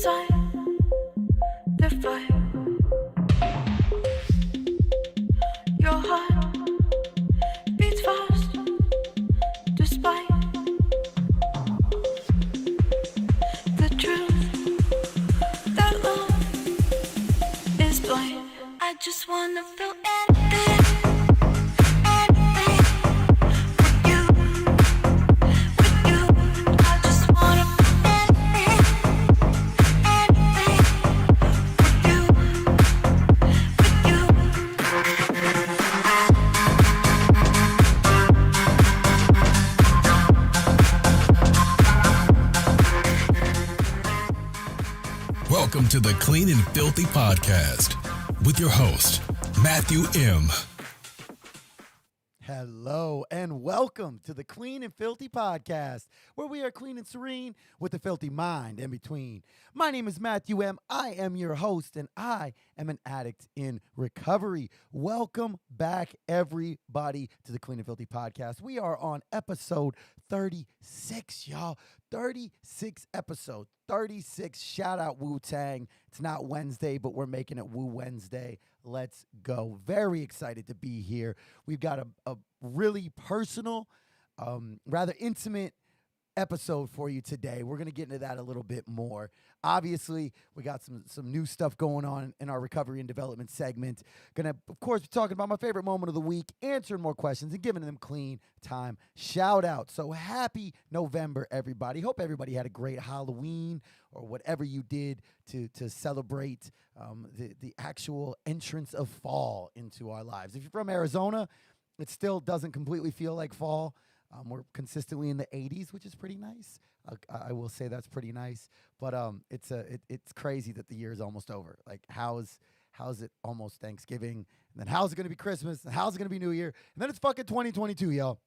time to fight. Your heart beats fast despite the truth that love is blind. I just wanna feel anything. Welcome to the Clean and Filthy podcast with your host, Matthew M. Hello and welcome to the Clean and Filthy podcast, where we are clean and serene with a filthy mind in between. My name is Matthew M. I am your host, and I am an addict in recovery. Welcome back, everybody, to the Clean and Filthy podcast. We are on episode 36, y'all. 36 episodes. 36. Shout out Wu-Tang. It's not Wednesday, but we're making it Woo Wednesday. Let's go. Very excited to be here. We've got a really personal, rather intimate episode for you today. We're going to get into that a little bit more. Obviously, we got some new stuff going on in our recovery and development segment. Going to, of course, be talking about my favorite moment of the week, answering more questions, and giving them clean time shout out. So happy November, everybody. Hope everybody had a great Halloween or whatever you did to celebrate the actual entrance of fall into our lives. If you're from Arizona, it still doesn't completely feel like fall. We're consistently in the 80s, which is pretty nice. I will say that's pretty nice. But it's crazy that the year is almost over. Like, how's it almost Thanksgiving? And then how's it going to be Christmas? And how's it going to be New Year? And then it's fucking 2022, yo.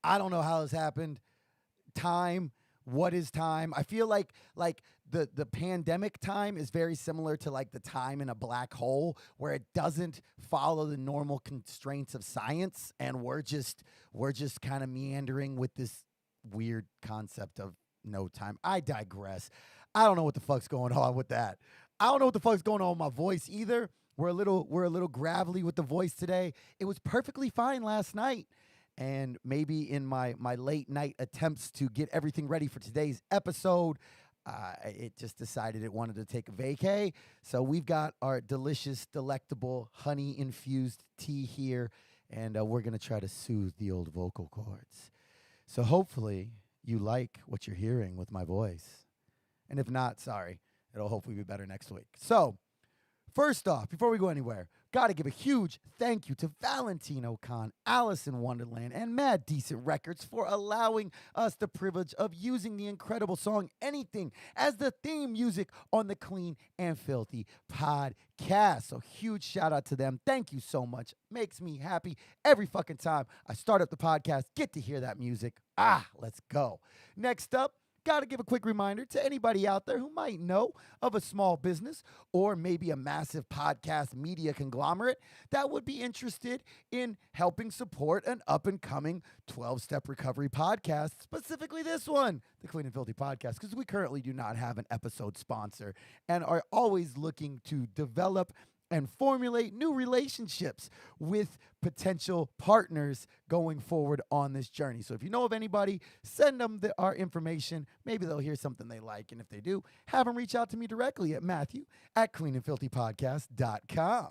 I don't know how this happened. Time. What is time? I feel like the pandemic time is very similar to like the time in a black hole, where it doesn't follow the normal constraints of science, and we're just kind of meandering with this weird concept of no time. I digress. I don't know what the fuck's going on with that. I don't know what the fuck's going on with my voice either. We're a little gravelly with the voice today. It was perfectly fine last night. And maybe in my late night attempts to get everything ready for today's episode, it just decided it wanted to take a vacay. So we've got our delicious, delectable, honey-infused tea here, and we're going to try to soothe the old vocal cords. So hopefully you like what you're hearing with my voice. And if not, sorry, it'll hopefully be better next week. So first off, before we go anywhere, got to give a huge thank you to Valentino Khan, Alice in Wonderland, and Mad Decent Records for allowing us the privilege of using the incredible song Anything as the theme music on the Clean and Filthy podcast. So huge shout out to them. Thank you so much. Makes me happy every fucking time I start up the podcast, get to hear that music. Let's go. Next up, got to give a quick reminder to anybody out there who might know of a small business or maybe a massive podcast media conglomerate that would be interested in helping support an up-and-coming 12-step recovery podcast, specifically this one, the Clean and Filthy podcast, because we currently do not have an episode sponsor and are always looking to develop and formulate new relationships with potential partners going forward on this journey. So if you know of anybody, send them our information. Maybe they'll hear something they like. And if they do, have them reach out to me directly at Matthew@CleanAndFilthyPodcast.com.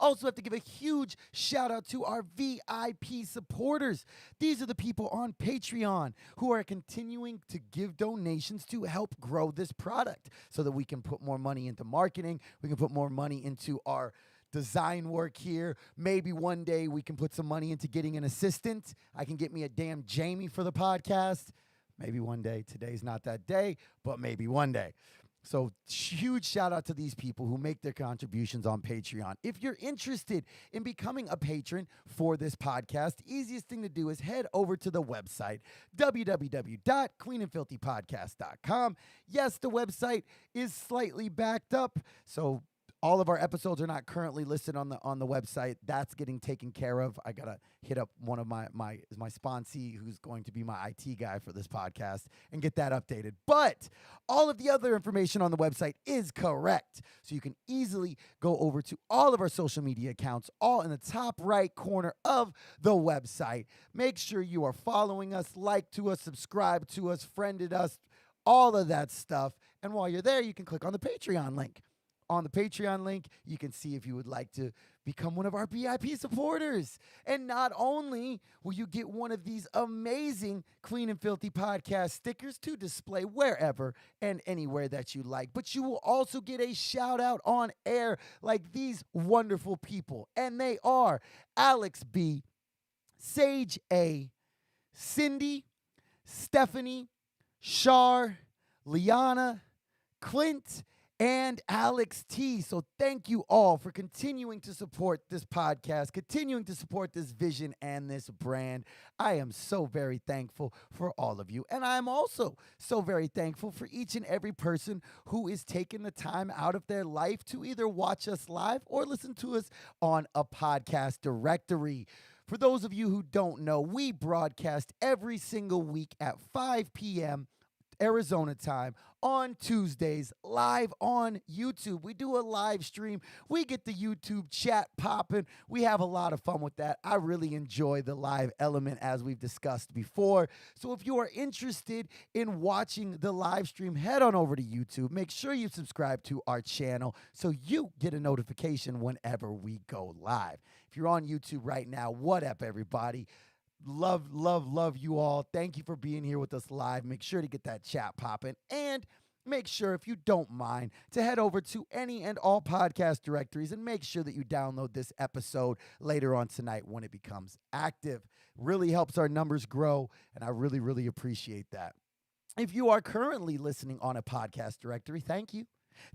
Also have to give a huge shout out to our VIP supporters. These are the people on Patreon who are continuing to give donations to help grow this product so that we can put more money into marketing. We can put more money into our design work here. Maybe one day we can put some money into getting an assistant. I can get me a damn Jamie for the podcast. Maybe one day. Today's not that day, but maybe one day. So huge shout out to these people who make their contributions on Patreon. If you're interested in becoming a patron for this podcast, the easiest thing to do is head over to the website, www.cleanandfilthypodcast.com. Yes, the website is slightly backed up, so All of our episodes are not currently listed on the website. That's getting taken care of. I gotta hit up one of my sponsee, who's going to be my IT guy for this podcast, and get that updated. But all of the other information on the website is correct. So you can easily go over to all of our social media accounts, all in the top right corner of the website. Make sure you are following us, like to us, subscribe to us, friended us, all of that stuff. And while you're there, you can click on the Patreon link. On the Patreon link, you can see if you would like to become one of our VIP supporters. And not only will you get one of these amazing Clean and Filthy podcast stickers to display wherever and anywhere that you like, but you will also get a shout out on air like these wonderful people. And they are Alex B., Sage A., Cindy, Stephanie, Shar, Liana, Clint, and Alex T. So thank you all for continuing to support this podcast, continuing to support this vision and this brand. I am so very thankful for all of you. And I'm also so very thankful for each and every person who is taking the time out of their life to either watch us live or listen to us on a podcast directory. For those of you who don't know, we broadcast every single week at 5 p.m. Arizona time on Tuesdays, live on YouTube. We do a live stream. We get the YouTube chat popping. We have a lot of fun with that. I really enjoy the live element, as we've discussed before. So if you are interested in watching the live stream, head on over to YouTube. Make sure you subscribe to our channel so you get a notification whenever we go live. If you're on YouTube right now, what up, everybody? Love, love, love you all. Thank you for being here with us live. Make sure to get that chat popping. And make sure, if you don't mind, to head over to any and all podcast directories and make sure that you download this episode later on tonight when it becomes active. Really helps our numbers grow, and I really, really appreciate that. If you are currently listening on a podcast directory, thank you.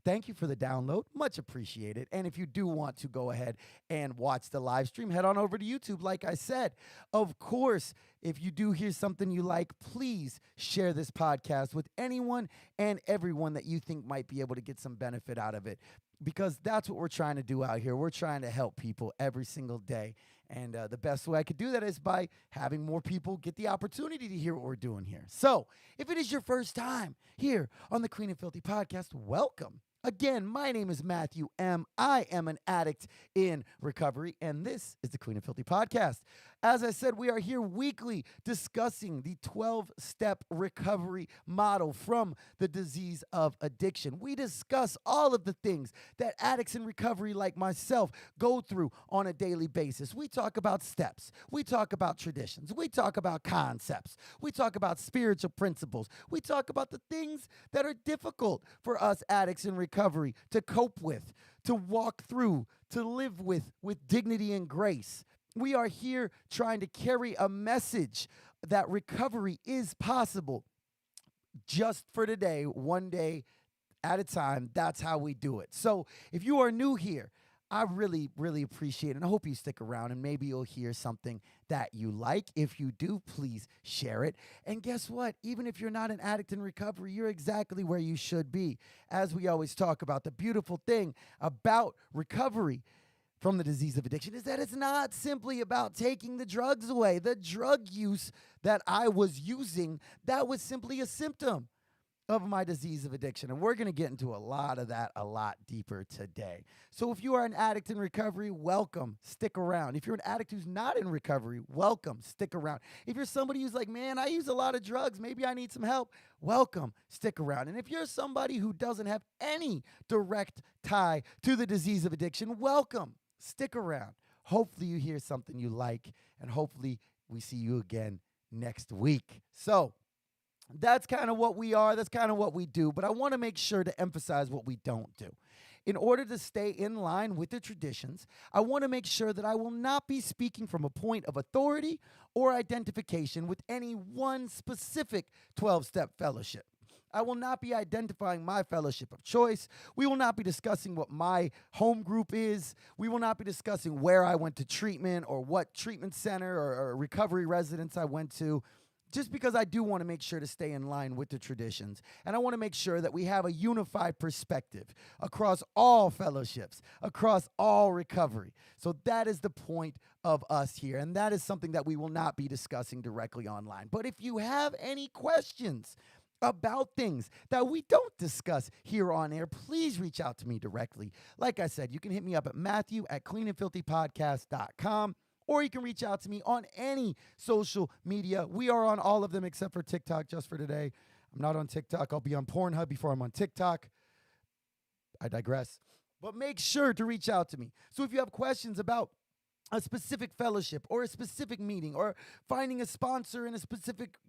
Thank you for the download. Much appreciated. And if you do want to go ahead and watch the live stream, head on over to YouTube, like I said. Of course, if you do hear something you like, please share this podcast with anyone and everyone that you think might be able to get some benefit out of it, because that's what we're trying to do out here. We're trying to help people every single day. And the best way I could do that is by having more people get the opportunity to hear what we're doing here. So if it is your first time here on the Clean and Filthy podcast, welcome. Again, my name is Matthew M. I am an addict in recovery, and this is the Clean and Filthy podcast. As I said, we are here weekly discussing the 12-step recovery model from the disease of addiction. We discuss all of the things that addicts in recovery like myself go through on a daily basis. We talk about steps. We talk about traditions. We talk about concepts. We talk about spiritual principles. We talk about the things that are difficult for us addicts in recovery to cope with, to walk through, to live with dignity and grace. We are here trying to carry a message that recovery is possible just for today, one day at a time. That's how we do it. So if you are new here, I really, really appreciate it. And I hope you stick around and maybe you'll hear something that you like. If you do, please share it. And guess what? Even if you're not an addict in recovery, you're exactly where you should be. As we always talk about, the beautiful thing about recovery from the disease of addiction is that it's not simply about taking the drugs away. The drug use that I was using, that was simply a symptom of my disease of addiction. And we're going to get into a lot of that a lot deeper today. So if you are an addict in recovery, welcome, stick around. If you're an addict who's not in recovery, welcome, stick around. If you're somebody who's like, man, I use a lot of drugs, maybe I need some help, welcome, stick around. And if you're somebody who doesn't have any direct tie to the disease of addiction, welcome, stick around. Hopefully you hear something you like, and hopefully we see you again next week. So that's kind of what we are. That's kind of what we do. But I want to make sure to emphasize what we don't do. In order to stay in line with the traditions, I want to make sure that I will not be speaking from a point of authority or identification with any one specific 12-step fellowship. I will not be identifying my fellowship of choice. We will not be discussing what my home group is. We will not be discussing where I went to treatment or what treatment center or recovery residence I went to. just because I do want to make sure to stay in line with the traditions. And I want to make sure that we have a unified perspective across all fellowships, across all recovery. So that is the point of us here. And that is something that we will not be discussing directly online. But if you have any questions about things that we don't discuss here on air, please reach out to me directly. Like I said, you can hit me up at Matthew@CleanAndFilthyPodcast.com, or you can reach out to me on any social media. We are on all of them except for TikTok just for today. I'm not on TikTok. I'll be on Pornhub before I'm on TikTok. I digress. But make sure to reach out to me. So if you have questions about a specific fellowship or a specific meeting or finding a sponsor in a specific,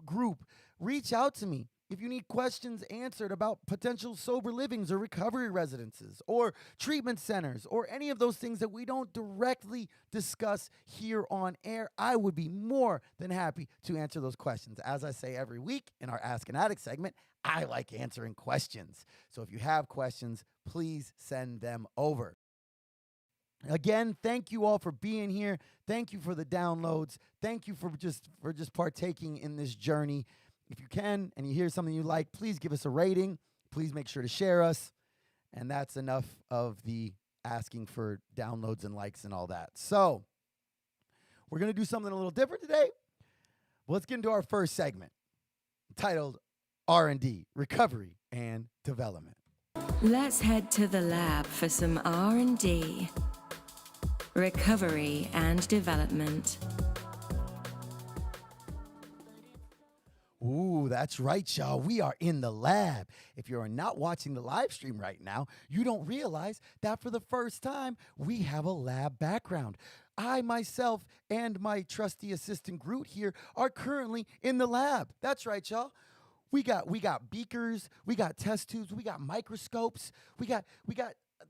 group, reach out to me. If you need questions answered about potential sober livings or recovery residences or treatment centers or any of those things that we don't directly discuss here on air, I would be more than happy to answer those questions. As I say every week in our Ask an Addict segment, I like answering questions. So if you have questions, please send them over. Again, thank you all for being here. Thank you for the downloads. Thank you for just partaking in this journey. If you can and you hear something you like, please give us a rating. Please make sure to share us. And that's enough of the asking for downloads and likes and all that. So we're going to do something a little different today. Let's get into our first segment titled R&D, Recovery and Development. Let's head to the lab for some R&D. Recovery and development. Ooh, that's right, y'all. We are in the lab. If you are not watching the live stream right now, you don't realize that for the first time, we have a lab background. I, myself, and my trusty assistant Groot here are currently in the lab. That's right, y'all. We got beakers, we got test tubes, we got microscopes, we got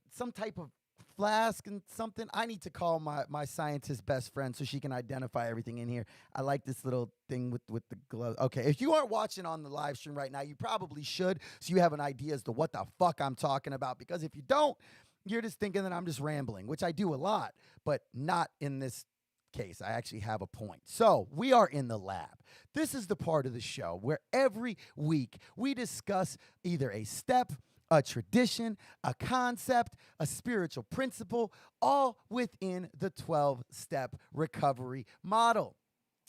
some type of flask and something. I need to call my scientist best friend so she can identify everything in here. I like this little thing with the glove. Okay, if you aren't watching on the live stream right now, you probably should, so you have an idea as to what the fuck I'm talking about, because if you don't, you're just thinking that I'm just rambling, which I do a lot, but not in this case. I actually have a point. So we are in the lab. This is the part of the show where every week we discuss either a step, a tradition, a concept, a spiritual principle, all within the 12-step recovery model.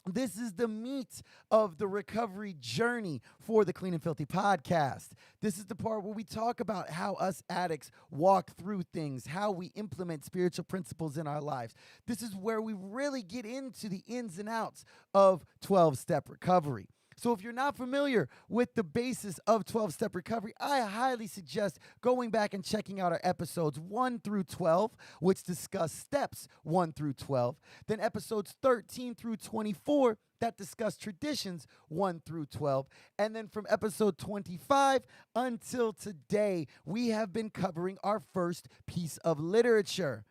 This is the meat of the recovery journey for the Clean and Filthy podcast. This is the part where we talk about how us addicts walk through things, how we implement spiritual principles in our lives. This is where we really get into the ins and outs of 12-step recovery. So if you're not familiar with the basis of 12-step recovery, I highly suggest going back and checking out our episodes 1 through 12, which discuss steps 1 through 12. Then episodes 13 through 24 that discuss traditions 1 through 12. And then from episode 25 until today, we have been covering our first piece of literature.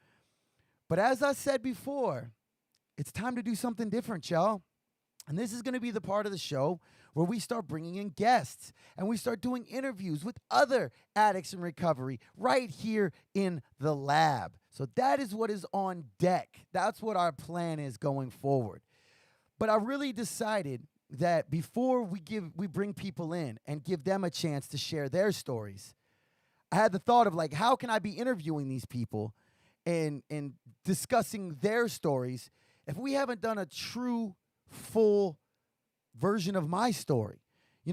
But as I said before, it's time to do something different, y'all. And this is going to be the part of the show where we start bringing in guests and we start doing interviews with other addicts in recovery right here in the lab. So that is what is on deck. That's what our plan is going forward. But I really decided that before we bring people in and give them a chance to share their stories, I had the thought of how can I be interviewing these people and discussing their stories if we haven't done a true full version of my story.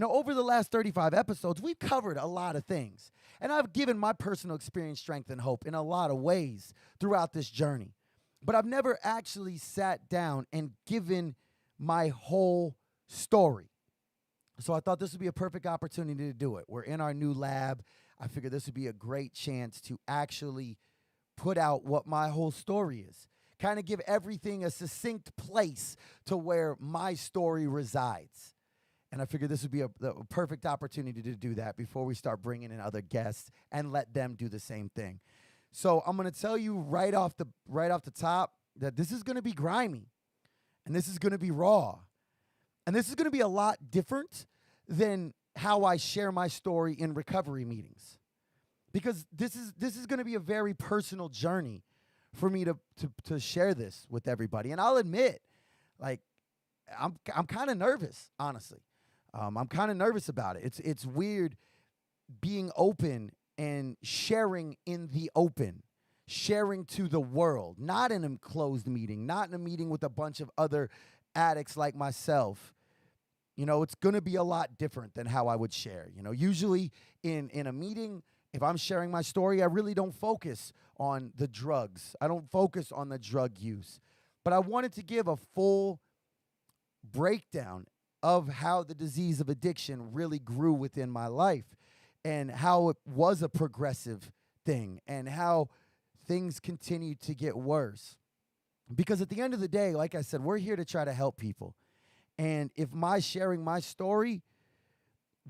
Over the last 35 episodes, we've covered a lot of things. And I've given my personal experience, strength, and hope in a lot of ways throughout this journey. But I've never actually sat down and given my whole story. So I thought this would be a perfect opportunity to do it. We're in our new lab. I figured this would be a great chance to actually put out what my whole story is. Kind of give everything a succinct place to where my story resides. And I figured this would be a perfect opportunity to do that before we start bringing in other guests and let them do the same thing. So I'm going to tell you right off the top that this is going to be grimy, and this is going to be raw, and this is going to be a lot different than how I share my story in recovery meetings, because this is going to be a very personal journey for me to share this with everybody. And I'll admit, I'm kind of nervous, honestly. I'm kind of nervous about it. It's weird being open and sharing in the open, sharing to the world, not in a closed meeting, not in a meeting with a bunch of other addicts like myself. It's going to be a lot different than how I would share. Usually in a meeting, if I'm sharing my story, I really don't focus on the drugs. I don't focus on the drug use. But I wanted to give a full breakdown of how the disease of addiction really grew within my life and how it was a progressive thing and how things continued to get worse. Because at the end of the day, like I said, we're here to try to help people. And if my sharing my story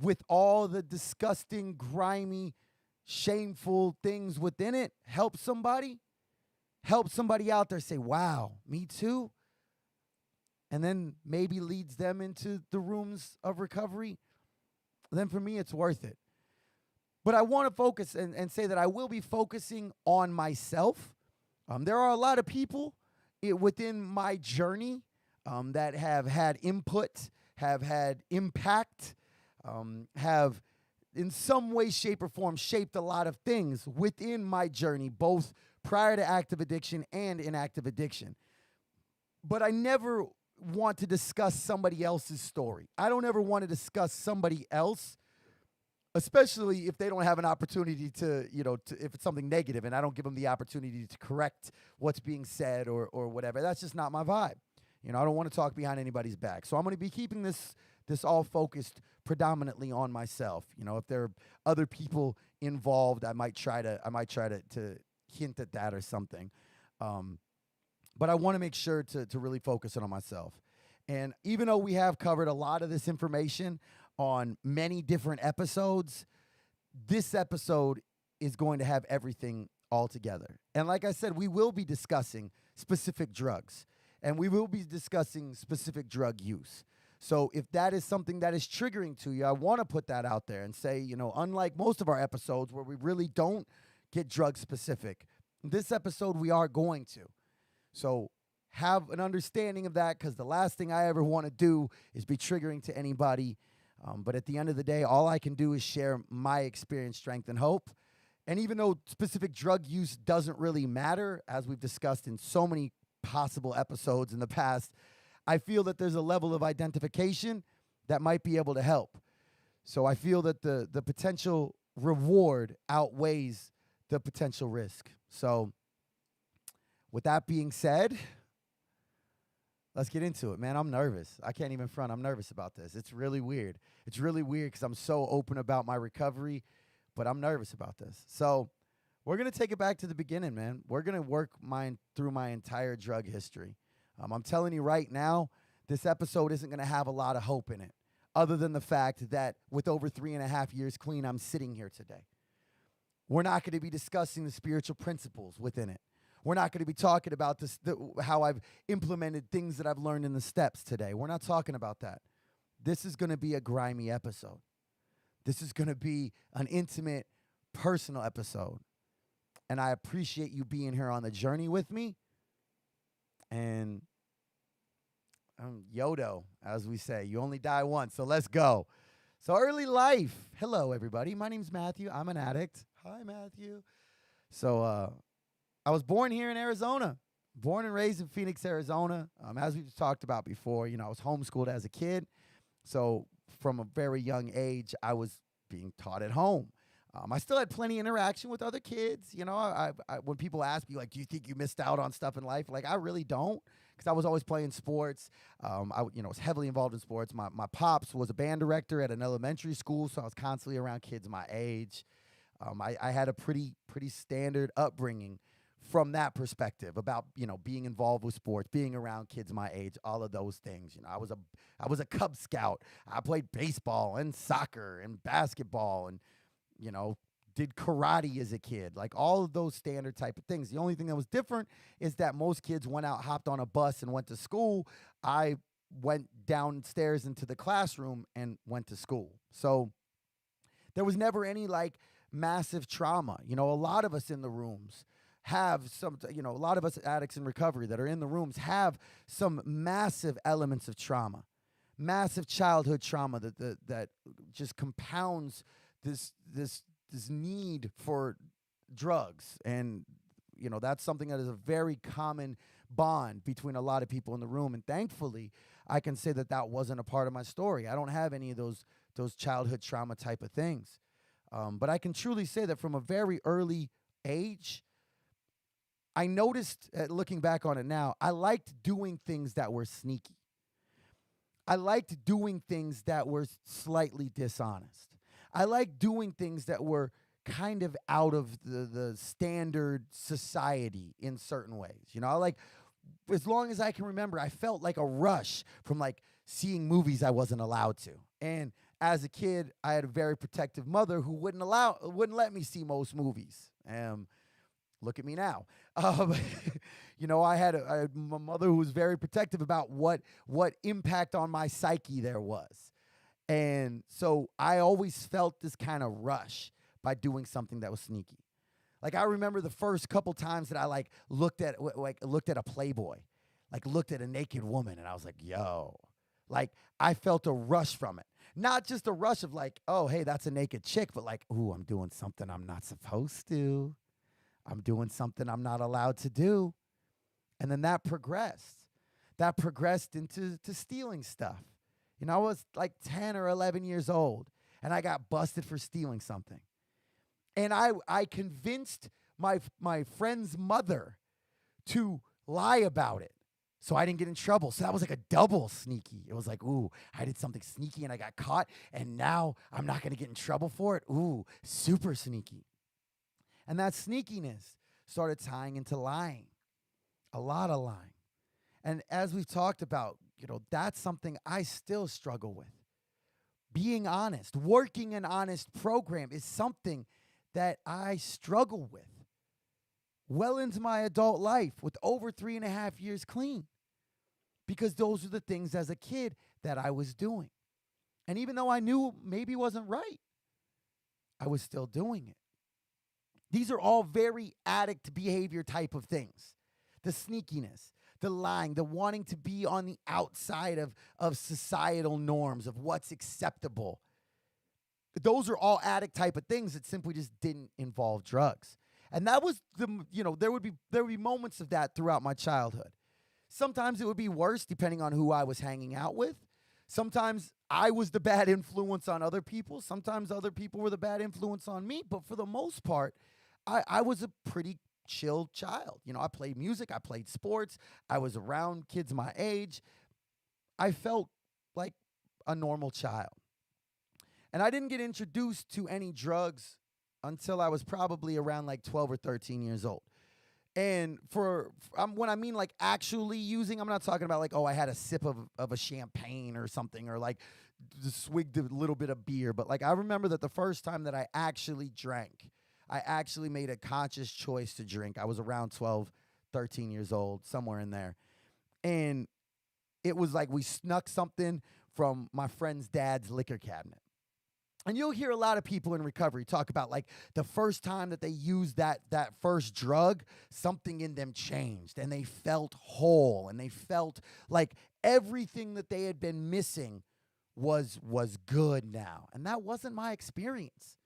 with all the disgusting, grimy, shameful things within it helps somebody out there say, wow, me too, and then maybe leads them into the rooms of recovery, then for me, it's worth it. But I want to focus and say that I will be focusing on myself. There are a lot of people within my journey that have had input, have had impact, have in some way, shape, or form shaped a lot of things within my journey, both prior to active addiction and in active addiction. But I never want to discuss somebody else's story. I don't ever want to discuss somebody else, especially if they don't have an opportunity to if it's something negative and I don't give them the opportunity to correct what's being said or whatever. That's just not my vibe. I don't want to talk behind anybody's back. So I'm going to be keeping this all focused predominantly on myself. If there are other people involved, I might try to hint at that or something. But I want to make sure to really focus it on myself. And even though we have covered a lot of this information on many different episodes, this episode is going to have everything all together. And like I said, we will be discussing specific drugs, and we will be discussing specific drug use. So if that is something that is triggering to you, I want to put that out there and say, unlike most of our episodes where we really don't get drug specific, this episode we are going to. So have an understanding of that, because the last thing I ever want to do is be triggering to anybody. But at the end of the day, all I can do is share my experience, strength, and hope. And even though specific drug use doesn't really matter, as we've discussed in so many possible episodes in the past, I feel that there's a level of identification that might be able to help. So I feel that the potential reward outweighs the potential risk. So with that being said, let's get into it, man. I'm nervous. I can't even front. I'm nervous about this. It's really weird. It's really weird because I'm so open about my recovery, but I'm nervous about this. So we're going to take it back to the beginning, man. We're going to work through my entire drug history. I'm telling you right now, this episode isn't going to have a lot of hope in it, other than the fact that with over 3.5 years clean, I'm sitting here today. We're not going to be discussing the spiritual principles within it. We're not going to be talking about how I've implemented things that I've learned in the steps today. We're not talking about that. This is going to be a grimy episode. This is going to be an intimate, personal episode. And I appreciate you being here on the journey with me. And YOLO, as we say, you only die once, so let's go. So early life. Hello, everybody. My name's Matthew. I'm an addict. Hi, Matthew. So I was born here in Arizona, born and raised in Phoenix, Arizona. As we've talked about before, I was homeschooled as a kid. So from a very young age, I was being taught at home. I still had plenty of interaction with other kids. I when people ask me, like, do you think you missed out on stuff in life? Like, I really don't, because I was always playing sports. I was heavily involved in sports. My pops was a band director at an elementary school, so I was constantly around kids my age. I had a pretty standard upbringing from that perspective about, being involved with sports, being around kids my age, all of those things. I was a Cub Scout. I played baseball and soccer and basketball and, did karate as a kid, like all of those standard type of things. The only thing that was different is that most kids went out, hopped on a bus and went to school. I went downstairs into the classroom and went to school. So there was never any like massive trauma. A lot of us in the rooms have some, a lot of us addicts in recovery that are in the rooms have some massive elements of trauma, massive childhood trauma that just compounds this need for drugs. And, that's something that is a very common bond between a lot of people in the room. And thankfully, I can say that wasn't a part of my story. I don't have any of those childhood trauma type of things. But I can truly say that from a very early age, I noticed, looking back on it now, I liked doing things that were sneaky. I liked doing things that were slightly dishonest. I liked doing things that were kind of out of the standard society in certain ways. As long as I can remember, I felt like a rush from like seeing movies I wasn't allowed to. And as a kid, I had a very protective mother who wouldn't let me see most movies. Look at me now. I had a mother who was very protective about what impact on my psyche there was. And so I always felt this kind of rush by doing something that was sneaky. Like I remember the first couple times that I looked at a Playboy, looked at a naked woman, and I was like, yo, I felt a rush from it. Not just a rush of oh, hey, that's a naked chick, but ooh, I'm doing something I'm not supposed to. I'm doing something I'm not allowed to do. And then that progressed. That progressed into stealing stuff. I was 10 or 11 years old, and I got busted for stealing something. And I convinced my friend's mother to lie about it so I didn't get in trouble. So that was a double sneaky. It was ooh, I did something sneaky and I got caught, and now I'm not going to get in trouble for it. Ooh, super sneaky. And that sneakiness started tying into lying, a lot of lying. And as we've talked about, that's something I still struggle with. Being honest, working an honest program is something that I struggle with well into my adult life with over 3.5 years clean, because those are the things as a kid that I was doing. And even though I knew maybe it wasn't right, I was still doing it. These are all very addict behavior type of things. The sneakiness, the lying, the wanting to be on the outside of societal norms, of what's acceptable. Those are all addict type of things that simply just didn't involve drugs. And that was there would be moments of that throughout my childhood. Sometimes it would be worse depending on who I was hanging out with. Sometimes I was the bad influence on other people. Sometimes other people were the bad influence on me. But for the most part, I was a pretty chill child. I played music. I played sports. I was around kids my age. I felt like a normal child. And I didn't get introduced to any drugs until I was probably around 12 or 13 years old. And when I mean actually using, I'm not talking about oh, I had a sip of a champagne or something, or just swigged a little bit of beer. But I remember that the first time that I actually drank, I actually made a conscious choice to drink. I was around 12, 13 years old, somewhere in there. And it was we snuck something from my friend's dad's liquor cabinet. And you'll hear a lot of people in recovery talk about the first time that they used that first drug, something in them changed and they felt whole and they felt like everything that they had been missing was good now. And that wasn't my experience.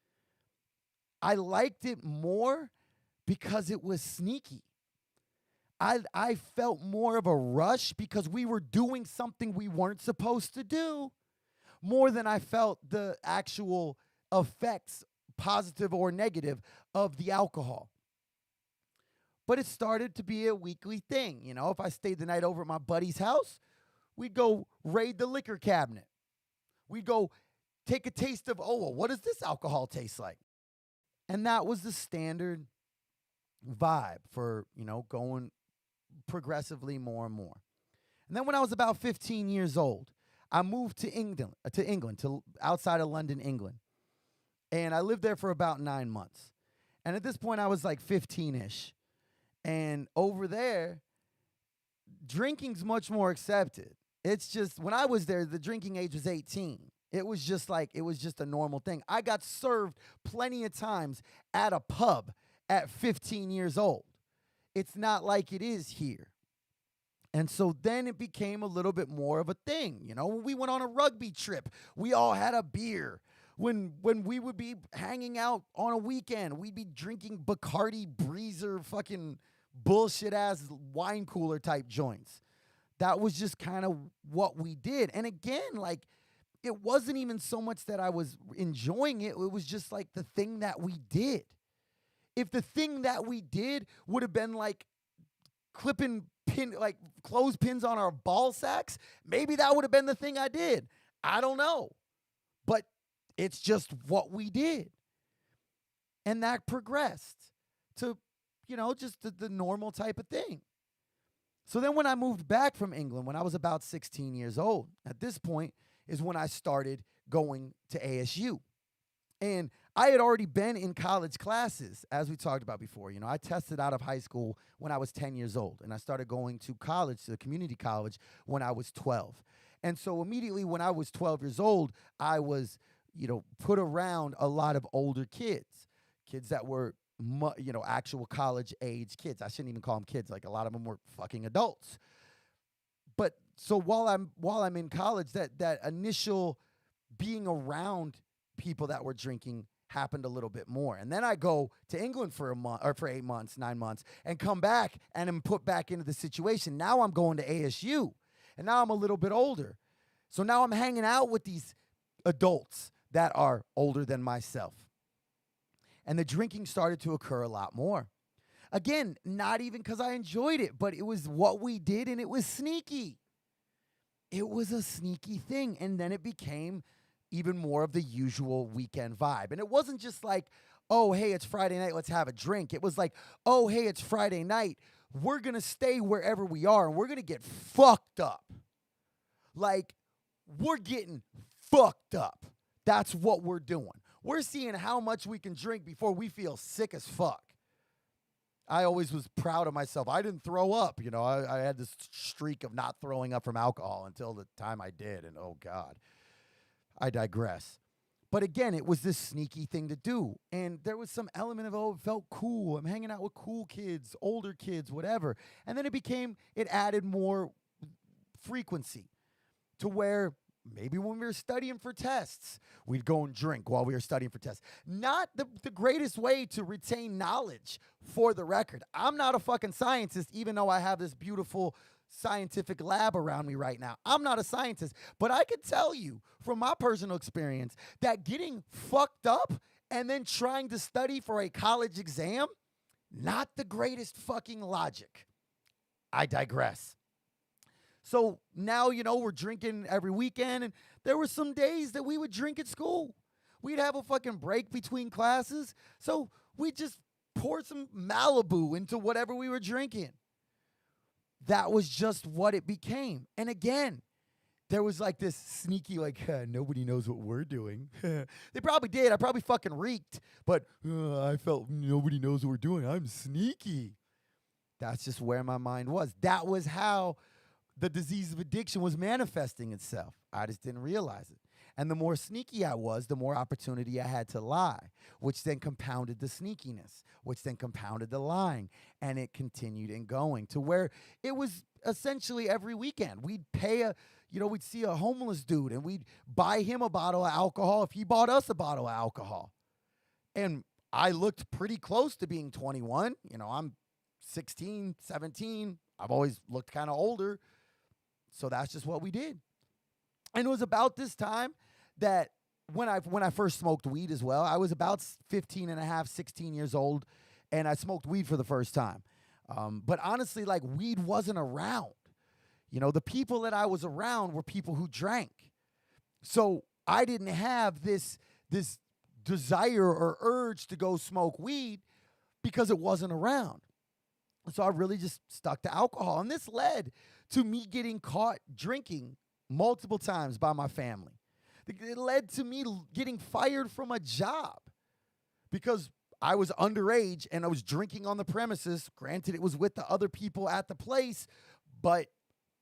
I liked it more because it was sneaky. I felt more of a rush because we were doing something we weren't supposed to do, more than I felt the actual effects, positive or negative, of the alcohol. But it started to be a weekly thing. If I stayed the night over at my buddy's house, we'd go raid the liquor cabinet. We'd go take a taste of, oh, well, what does this alcohol taste like? And that was the standard vibe for, going progressively more and more. And then when I was about 15 years old, I moved to England, to outside of London, England. And I lived there for about 9 months. And at this point, I was 15-ish. And over there, drinking's much more accepted. It's just, when I was there, the drinking age was 18. It was just a normal thing. I got served plenty of times at a pub at 15 years old. it's not like it is here. And so then it became a little bit more of a thing. You know, when we went on a rugby trip, we all had a beer. When we would be hanging out on a weekend, we'd be drinking Bacardi Breezer fucking bullshit ass wine cooler type joints. That was just kind of what we did. And again, like, it wasn't even so much that I was enjoying it. It was just like the thing that we did. If the thing that we did would have been like clipping clothespins on our ball sacks, maybe that would have been the thing I did. I don't know. But it's just what we did. And that progressed to, just the normal type of thing. So then when I moved back from England, when I was about 16 years old, at this point is when I started going to ASU. And I had already been in college classes, as we talked about before. I tested out of high school when I was 10 years old, and I started going to college, to community college, when I was 12. And so immediately when I was 12 years old, I was, put around a lot of older kids that were, actual college age kids. I shouldn't even call them kids. Like, a lot of them were fucking adults. But so while I'm in college, that initial being around people that were drinking happened a little bit more. And then I go to England for a month, or for 8 months, 9 months, and come back and am put back into the situation. Now I'm going to ASU, and now I'm a little bit older. So now I'm hanging out with these adults that are older than myself. And the drinking started to occur a lot more. Again, not even because I enjoyed it, but it was what we did, and it was sneaky. It was a sneaky thing, and then it became even more of the usual weekend vibe. And it wasn't just like, oh, hey, it's Friday night, let's have a drink. It was like, oh, hey, it's Friday night, we're going to stay wherever we are, and we're going to get fucked up. Like, we're getting fucked up. That's what we're doing. We're seeing how much we can drink before we feel sick as fuck. I always was proud of myself. I didn't throw up. I had this streak of not throwing up from alcohol until the time I did. And oh, God, I digress. But again, it was this sneaky thing to do. And there was some element of, oh, it felt cool. I'm hanging out with cool kids, older kids, whatever. And then it added more frequency to where maybe when we were studying for tests, we'd go and drink while we were studying for tests. Not the greatest way to retain knowledge, for the record. I'm not a fucking scientist, even though I have this beautiful scientific lab around me right now. I'm not a scientist, but I can tell you from my personal experience that getting fucked up and then trying to study for a college exam, not the greatest fucking logic. I digress. So now, we're drinking every weekend, and there were some days that we would drink at school. We'd have a fucking break between classes, so we'd just pour some Malibu into whatever we were drinking. That was just what it became. And again, there was like this sneaky, nobody knows what we're doing. They probably did. I probably fucking reeked, but I felt nobody knows what we're doing. I'm sneaky. That's just where my mind was. That was how the disease of addiction was manifesting itself. I just didn't realize it. And the more sneaky I was, the more opportunity I had to lie, which then compounded the sneakiness, which then compounded the lying. And it continued and going to where it was essentially every weekend. We'd we'd see a homeless dude and we'd buy him a bottle of alcohol if he bought us a bottle of alcohol. And I looked pretty close to being 21. I'm 16, 17. I've always looked kind of older. So that's just what we did. And it was about this time that when I first smoked weed as well, I was about 15 and a half, 16 years old, and I smoked weed for the first time. But honestly, weed wasn't around. The people that I was around were people who drank. So I didn't have this desire or urge to go smoke weed because it wasn't around. So I really just stuck to alcohol. And this led to me getting caught drinking multiple times by my family. It led to me getting fired from a job because I was underage and I was drinking on the premises. Granted, it was with the other people at the place, but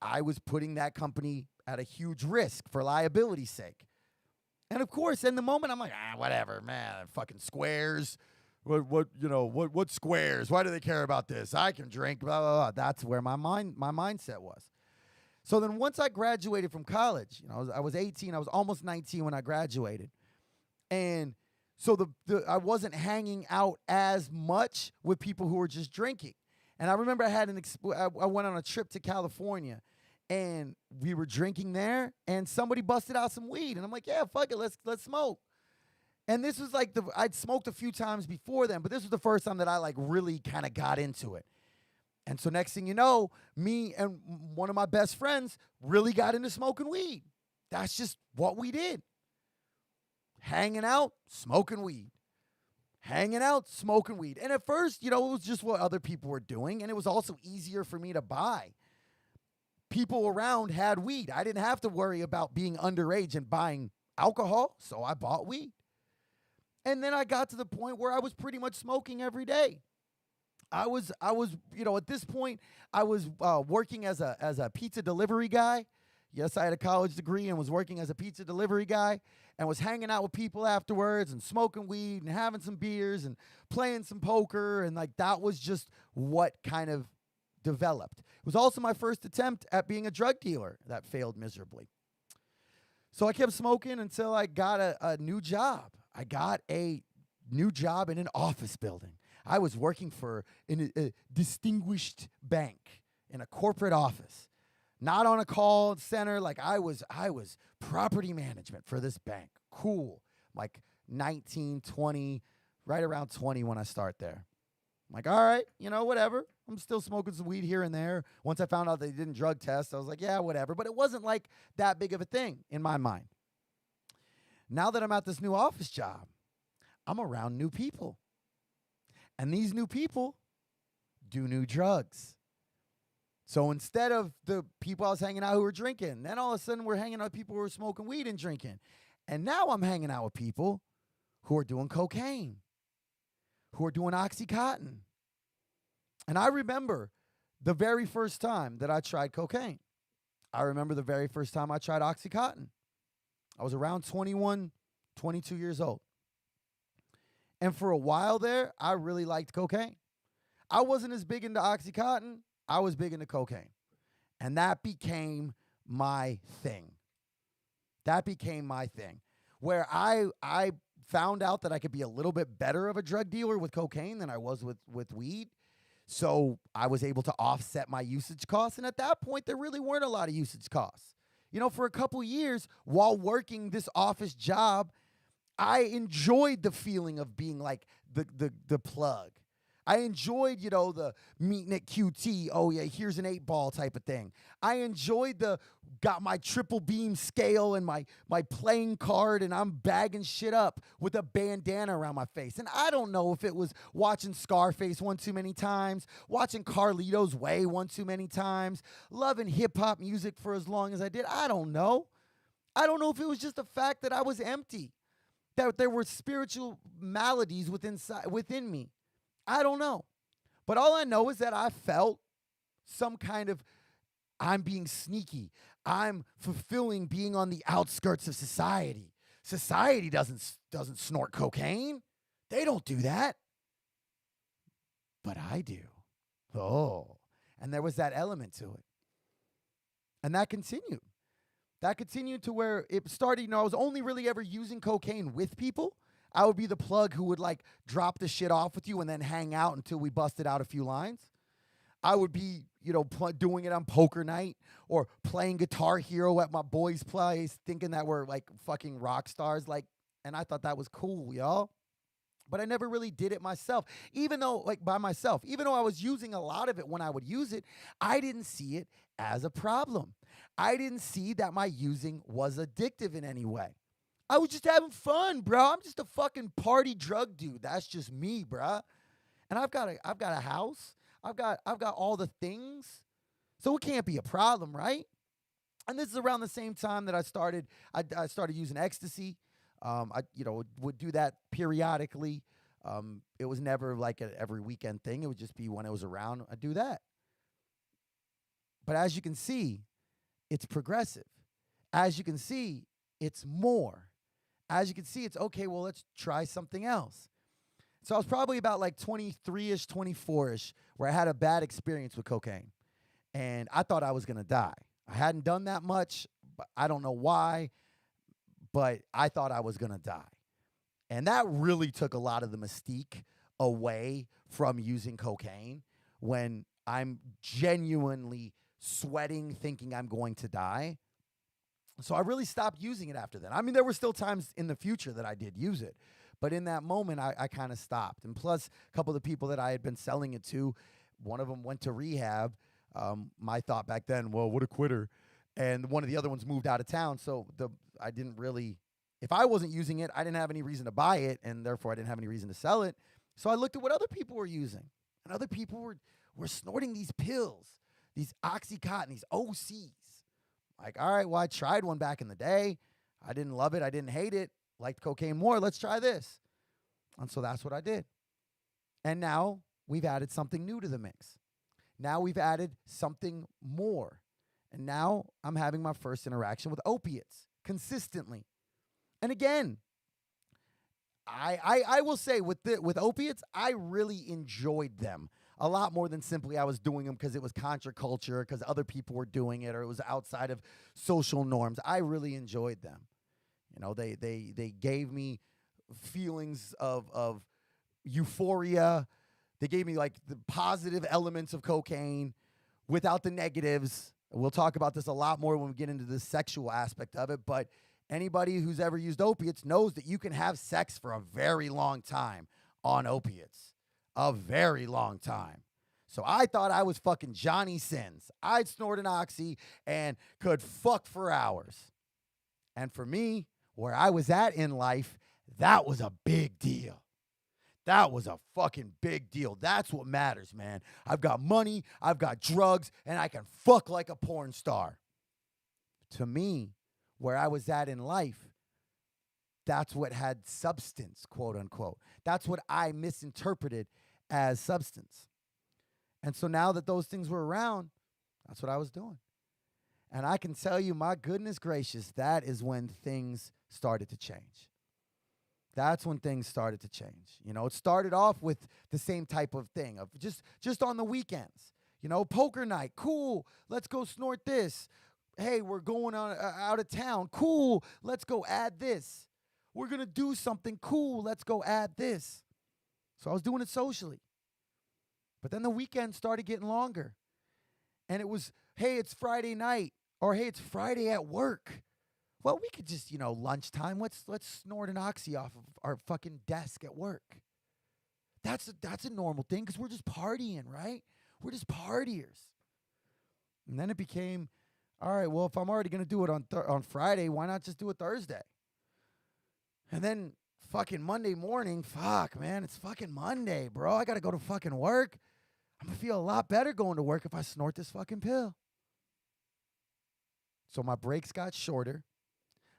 I was putting that company at a huge risk for liability's sake. And of course, in the moment, I'm like, whatever, man, fucking squares. what squares? Why do they care about this? I can drink, blah, blah, blah. That's where my mindset was. So then once I graduated from college, I was 18, I was almost 19 when I graduated. And so I wasn't hanging out as much with people who were just drinking. And I remember I went on a trip to California, and we were drinking there, and somebody busted out some weed, and I'm like, yeah, fuck it, let's smoke. And this was like I'd smoked a few times before then, but this was the first time that I like really kind of got into it. And so next thing you know, me and one of my best friends really got into smoking weed. That's just what we did. Hanging out, smoking weed. Hanging out, smoking weed. And at first, it was just what other people were doing, and it was also easier for me to buy. People around had weed. I didn't have to worry about being underage and buying alcohol, so I bought weed. And then I got to the point where I was pretty much smoking every day. I was at this point, I was working as a pizza delivery guy. Yes, I had a college degree and was working as a pizza delivery guy and was hanging out with people afterwards and smoking weed and having some beers and playing some poker. And like that was just what kind of developed. It was also my first attempt at being a drug dealer that failed miserably. So I kept smoking until I got a new job. I got a new job in an office building. I was working for a distinguished bank in a corporate office. Not on a call center. Like I was property management for this bank. Cool. Like 19, 20, right around 20 when I start there. I'm like, all right, whatever. I'm still smoking some weed here and there. Once I found out they didn't drug test, I was like, yeah, whatever. But it wasn't like that big of a thing in my mind. Now that I'm at this new office job, I'm around new people. And these new people do new drugs. So instead of the people I was hanging out who were drinking, then all of a sudden we're hanging out with people who are smoking weed and drinking. And now I'm hanging out with people who are doing cocaine, who are doing Oxycontin. And I remember the very first time that I tried cocaine. I remember the very first time I tried Oxycontin. I was around 21, 22 years old. And for a while there, I really liked cocaine. I wasn't as big into Oxycontin. I was big into cocaine. And that became my thing. That became my thing. Where I found out that I could be a little bit better of a drug dealer with cocaine than I was with weed. So I was able to offset my usage costs. And at that point, there really weren't a lot of usage costs. For a couple years while working this office job, I enjoyed the feeling of being like the plug. I enjoyed, the meeting at QT. Oh, yeah, here's an 8-ball type of thing. I enjoyed got my triple beam scale and my playing card, and I'm bagging shit up with a bandana around my face. And I don't know if it was watching Scarface one too many times, watching Carlito's Way one too many times, loving hip-hop music for as long as I did. I don't know. I don't know if it was just the fact that I was empty, that there were spiritual maladies within me. I don't know. But all I know is that I felt some kind of, I'm being sneaky. I'm fulfilling being on the outskirts of society. Society doesn't snort cocaine. They don't do that. But I do. Oh. And there was that element to it. And that continued. That continued to where it started, I was only really ever using cocaine with people. I would be the plug who would like drop the shit off with you and then hang out until we busted out a few lines. I would be, doing it on poker night or playing Guitar Hero at my boys' place, thinking that we're like fucking rock stars. And I thought that was cool, y'all. But I never really did it myself, by myself. Even though I was using a lot of it when I would use it, I didn't see it as a problem. I didn't see that my using was addictive in any way. I was just having fun, bro. I'm just a fucking party drug dude. That's just me, bro. And I've got a house. I've got all the things. So it can't be a problem, right? And this is around the same time that I started using ecstasy. I would do that periodically. It was never like an every weekend thing. It would just be when it was around, I'd do that. But as you can see, it's progressive. As you can see, it's more. As you can see, it's okay, well, let's try something else. So I was probably about like 23-ish, 24-ish, where I had a bad experience with cocaine. And I thought I was going to die. I hadn't done that much, but I don't know why, but I thought I was going to die. And that really took a lot of the mystique away from using cocaine when I'm genuinely sweating, thinking I'm going to die. So I really stopped using it after that. I mean, there were still times in the future that I did use it. But in that moment, I kind of stopped. And plus, a couple of the people that I had been selling it to, one of them went to rehab. My thought back then, well, what a quitter. And one of the other ones moved out of town. So I didn't really, if I wasn't using it, I didn't have any reason to buy it. And therefore, I didn't have any reason to sell it. So I looked at what other people were using. And other people were snorting these pills, these Oxycontin, these OCs. Like, all right, well, I tried one back in the day. I didn't love it. I didn't hate it. Liked cocaine more. Let's try this. And so that's what I did. And now we've added something new to the mix. Now we've added something more. And now I'm having my first interaction with opiates consistently. And again, I will say with opiates, I really enjoyed them a lot more than simply I was doing them because it was contraculture, because other people were doing it, or it was outside of social norms. I really enjoyed them. You know, they gave me feelings of euphoria. They gave me like the positive elements of cocaine without the negatives. We'll talk about this a lot more when we get into the sexual aspect of it, but anybody who's ever used opiates knows that you can have sex for a very long time on opiates. A very long time. So I thought I was fucking Johnny Sins. I'd snort an oxy and could fuck for hours. And for me, where I was at in life, that was a big deal. That was a fucking big deal. That's what matters, man. I've got money, I've got drugs, and I can fuck like a porn star. To me, where I was at in life, that's what had substance, quote unquote. That's what I misinterpreted as substance. And so now that those things were around, that's what I was doing. And I can tell you, my goodness gracious, that is when things started to change. That's when things started to change. You know, it started off with the same type of thing of just on the weekends. You know, poker night, cool, let's go snort this. Hey, we're going on out of town, cool, let's go add this. We're going to do something cool, let's go add this. So I was doing it socially. But then the weekend started getting longer. And it was, hey, it's Friday night, or hey, it's Friday at work. Well, we could just, lunchtime, let's snort an oxy off of our fucking desk at work. That's a normal thing because we're just partying, right? We're just partiers. And then it became, all right, well, if I'm already going to do it on Friday, why not just do it Thursday? And then fucking Monday morning, fuck, man, it's fucking Monday, bro. I got to go to fucking work. I'm going to feel a lot better going to work if I snort this fucking pill. So my breaks got shorter.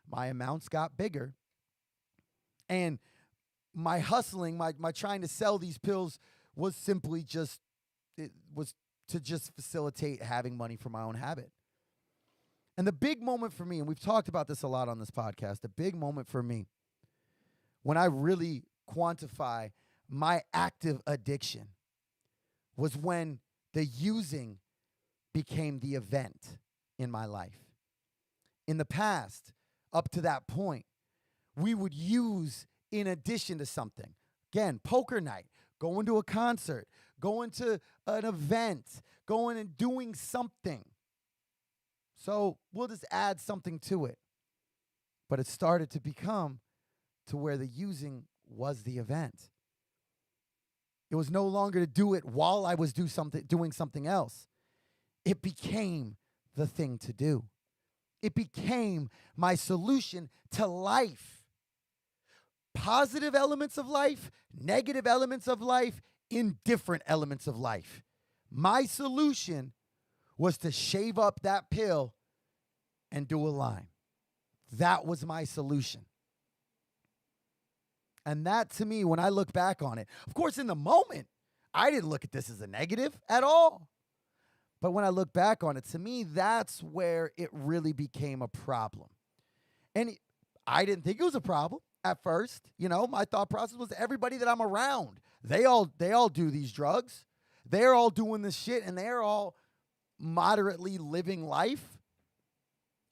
My amounts got bigger. And my hustling, my trying to sell these pills was simply it was to just facilitate having money for my own habit. And the big moment for me, and we've talked about this a lot on this podcast, the big moment for me, when I really quantify my active addiction, was when the using became the event in my life. In the past, up to that point, we would use in addition to something. Again, poker night, going to a concert, going to an event, going and doing something. So we'll just add something to it. But it started to become to where the using was the event. It was no longer to do it while I was doing something else. It became the thing to do. It became my solution to life. Positive elements of life, negative elements of life, indifferent elements of life. My solution was to shave up that pill and do a line. That was my solution. And that, to me, when I look back on it, of course, in the moment, I didn't look at this as a negative at all. But when I look back on it, to me, that's where it really became a problem. And I didn't think it was a problem. at first. My thought process was everybody that I'm around, they all do these drugs. They're all doing this shit, and they're all moderately living life.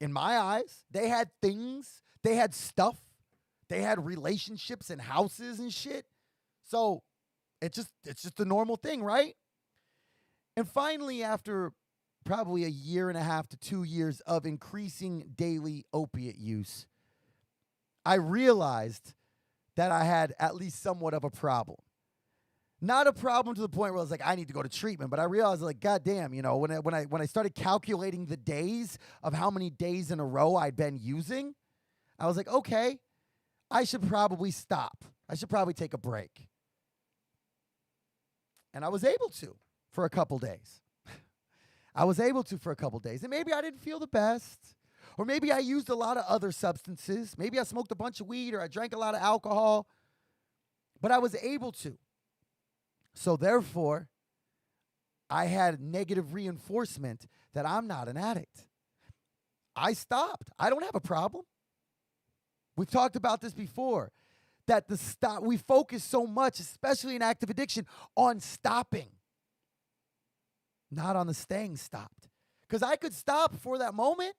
In my eyes, they had things, they had stuff, they had relationships and houses and shit. So it's just a normal thing, right? And finally, after probably a year and a half to 2 years of increasing daily opiate use, I realized that I had at least somewhat of a problem. Not a problem to the point where I was like, I need to go to treatment, but I realized, like, goddamn, when I started calculating the days of how many days in a row I'd been using, I was like, okay, I should probably stop. I should probably take a break. And I was able to for a couple days. And maybe I didn't feel the best. Or maybe I used a lot of other substances. Maybe I smoked a bunch of weed or I drank a lot of alcohol. But I was able to. So therefore, I had negative reinforcement that I'm not an addict. I stopped. I don't have a problem. We've talked about this before, that we focus so much, especially in active addiction, on stopping, not on the staying stopped. Because I could stop for that moment.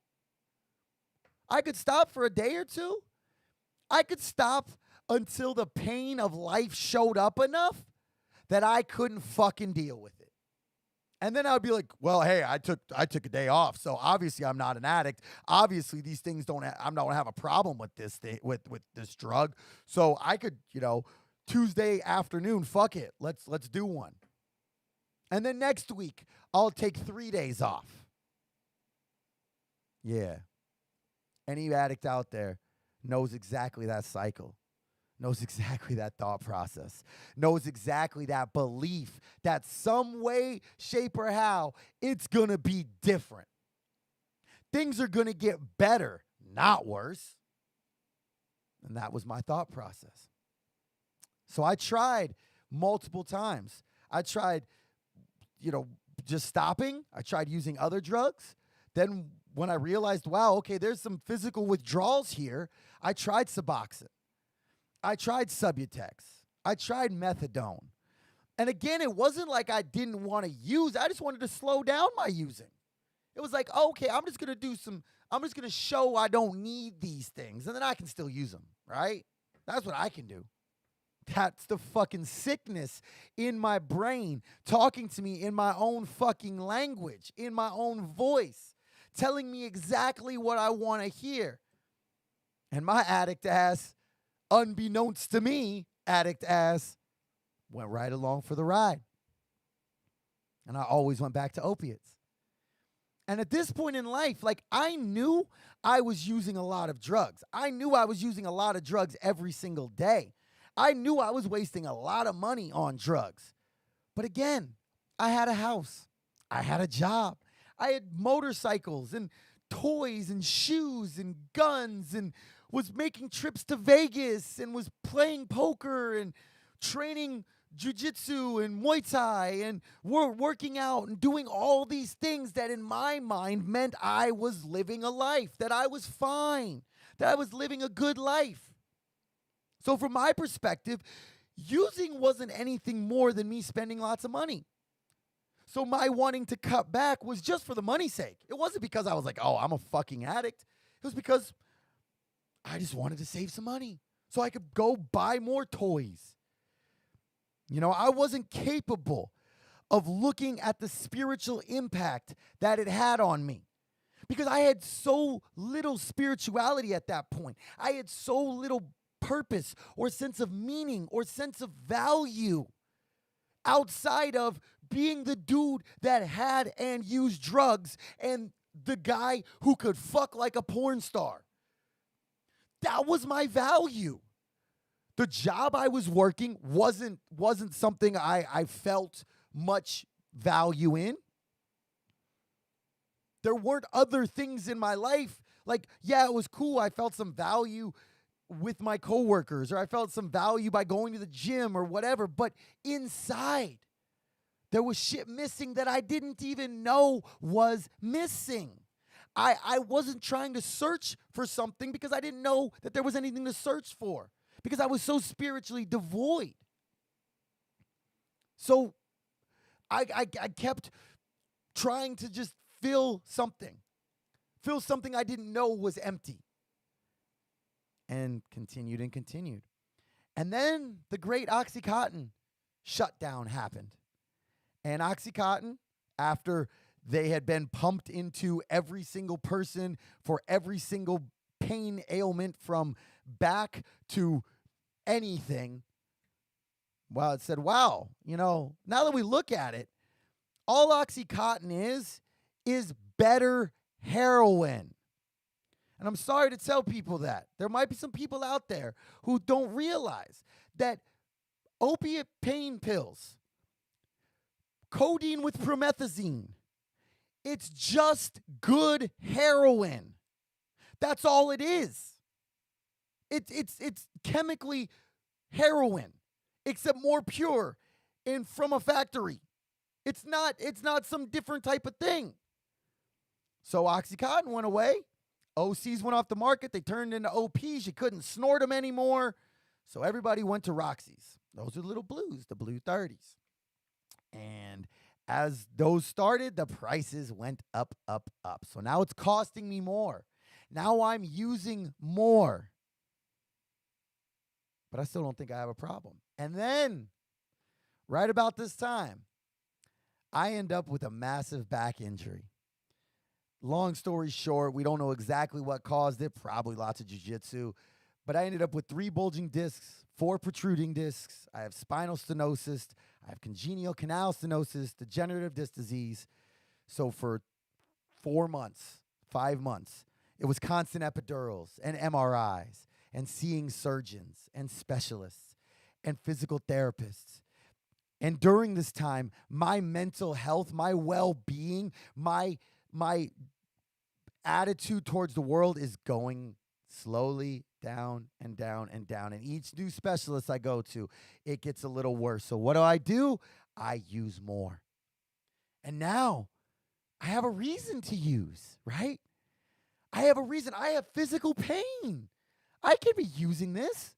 I could stop for a day or two. I could stop until the pain of life showed up enough that I couldn't fucking deal with it. And then I would be like, well, hey, I took a day off, so obviously I'm not an addict. Obviously these things I don't have a problem with this thing, with this drug. So I could, Tuesday afternoon, fuck it. Let's do one. And then next week, I'll take 3 days off. Yeah. Any addict out there knows exactly that cycle. Knows exactly that thought process, knows exactly that belief that some way, shape, or how it's going to be different. Things are going to get better, not worse. And that was my thought process. So I tried multiple times. I tried, just stopping. I tried using other drugs. Then when I realized, wow, okay, there's some physical withdrawals here, I tried Suboxone. I tried Subutex. I tried methadone. And again, it wasn't like I didn't want to use. I just wanted to slow down my using. It was like, okay, I'm just going to show I don't need these things. And then I can still use them, right? That's what I can do. That's the fucking sickness in my brain talking to me in my own fucking language, in my own voice, telling me exactly what I want to hear. And my addict ass, unbeknownst to me, addict ass, went right along for the ride. And I always went back to opiates. And at this point in life, like, I knew I was using a lot of drugs. I knew I was using a lot of drugs every single day. I knew I was wasting a lot of money on drugs. But again, I had a house. I had a job. I had motorcycles and toys and shoes and guns and was making trips to Vegas and was playing poker and training jiu-jitsu and Muay Thai and working out and doing all these things that in my mind meant I was living a life, that I was fine, that I was living a good life. So from my perspective, using wasn't anything more than me spending lots of money. So my wanting to cut back was just for the money's sake. It wasn't because I was like, oh, I'm a fucking addict. It was because I just wanted to save some money so I could go buy more toys. I wasn't capable of looking at the spiritual impact that it had on me because I had so little spirituality at that point. I had so little purpose or sense of meaning or sense of value outside of being the dude that had and used drugs and the guy who could fuck like a porn star. That was my value. The job I was working wasn't something I felt much value in. There weren't other things in my life. Like, yeah, it was cool. I felt some value with my coworkers, or I felt some value by going to the gym or whatever. But inside, there was shit missing that I didn't even know was missing. I wasn't trying to search for something because I didn't know that there was anything to search for. because I was so spiritually devoid. So I kept trying to just fill something I didn't know was empty, and continued and continued. And then the great Oxycontin shutdown happened. And Oxycontin, after they had been pumped into every single person for every single pain ailment from back to anything, well, it said, wow, now that we look at it, all Oxycontin is better heroin. And I'm sorry to tell people that. There might be some people out there who don't realize that opiate pain pills, codeine with promethazine, it's just good heroin. That's all it is. It's chemically heroin, except more pure and from a factory. It's not some different type of thing. So Oxycontin went away. OCs went off the market. They turned into OPs. You couldn't snort them anymore. So everybody went to Roxy's. Those are little blues, the blue 30s. And as those started, the prices went up, up, up. So now it's costing me more. Now I'm using more. But I still don't think I have a problem. And then, right about this time, I end up with a massive back injury. Long story short, we don't know exactly what caused it, probably lots of jiu-jitsu, but I ended up with 3 bulging discs, 4 protruding discs. I have spinal stenosis. I have congenital canal stenosis, degenerative disc disease. So for 4 months, 5 months, it was constant epidurals and MRIs and seeing surgeons and specialists and physical therapists. And during this time, my mental health, my well-being, my attitude towards the world is going slowly down and down and down. And each new specialist I go to, it gets a little worse. So what do? I use more. And now I have a reason to use, right? I have a reason. I have physical pain. I could be using this.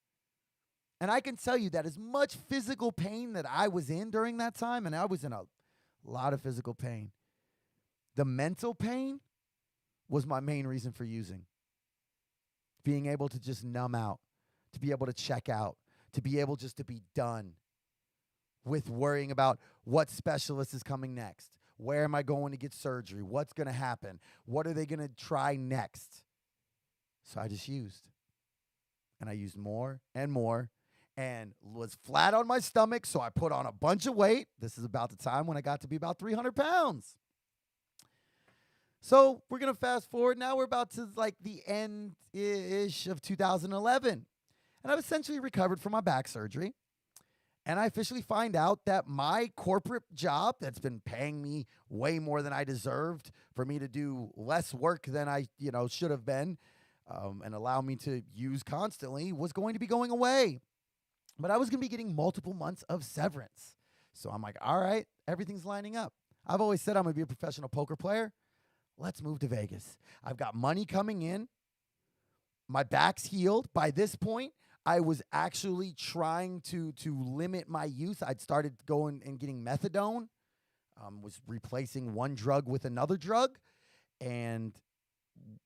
And I can tell you that as much physical pain that I was in during that time, and I was in a lot of physical pain, the mental pain was my main reason for using. Being able to just numb out, to be able to check out, to be able just to be done with worrying about what specialist is coming next. Where am I going to get surgery? What's going to happen? What are they going to try next? So I just used. And I used more and more and was flat on my stomach, so I put on a bunch of weight. This is about the time when I got to be about 300 pounds. So we're going to fast forward. Now we're about to like the end-ish of 2011. And I've essentially recovered from my back surgery. And I officially find out that my corporate job that's been paying me way more than I deserved for me to do less work than I should have been and allow me to use constantly was going to be going away. But I was going to be getting multiple months of severance. So I'm like, all right, everything's lining up. I've always said I'm going to be a professional poker player. Let's move to Vegas. I've got money coming in. My back's healed. By this point, I was actually trying to limit my use. I'd started going and getting methadone, was replacing one drug with another drug, and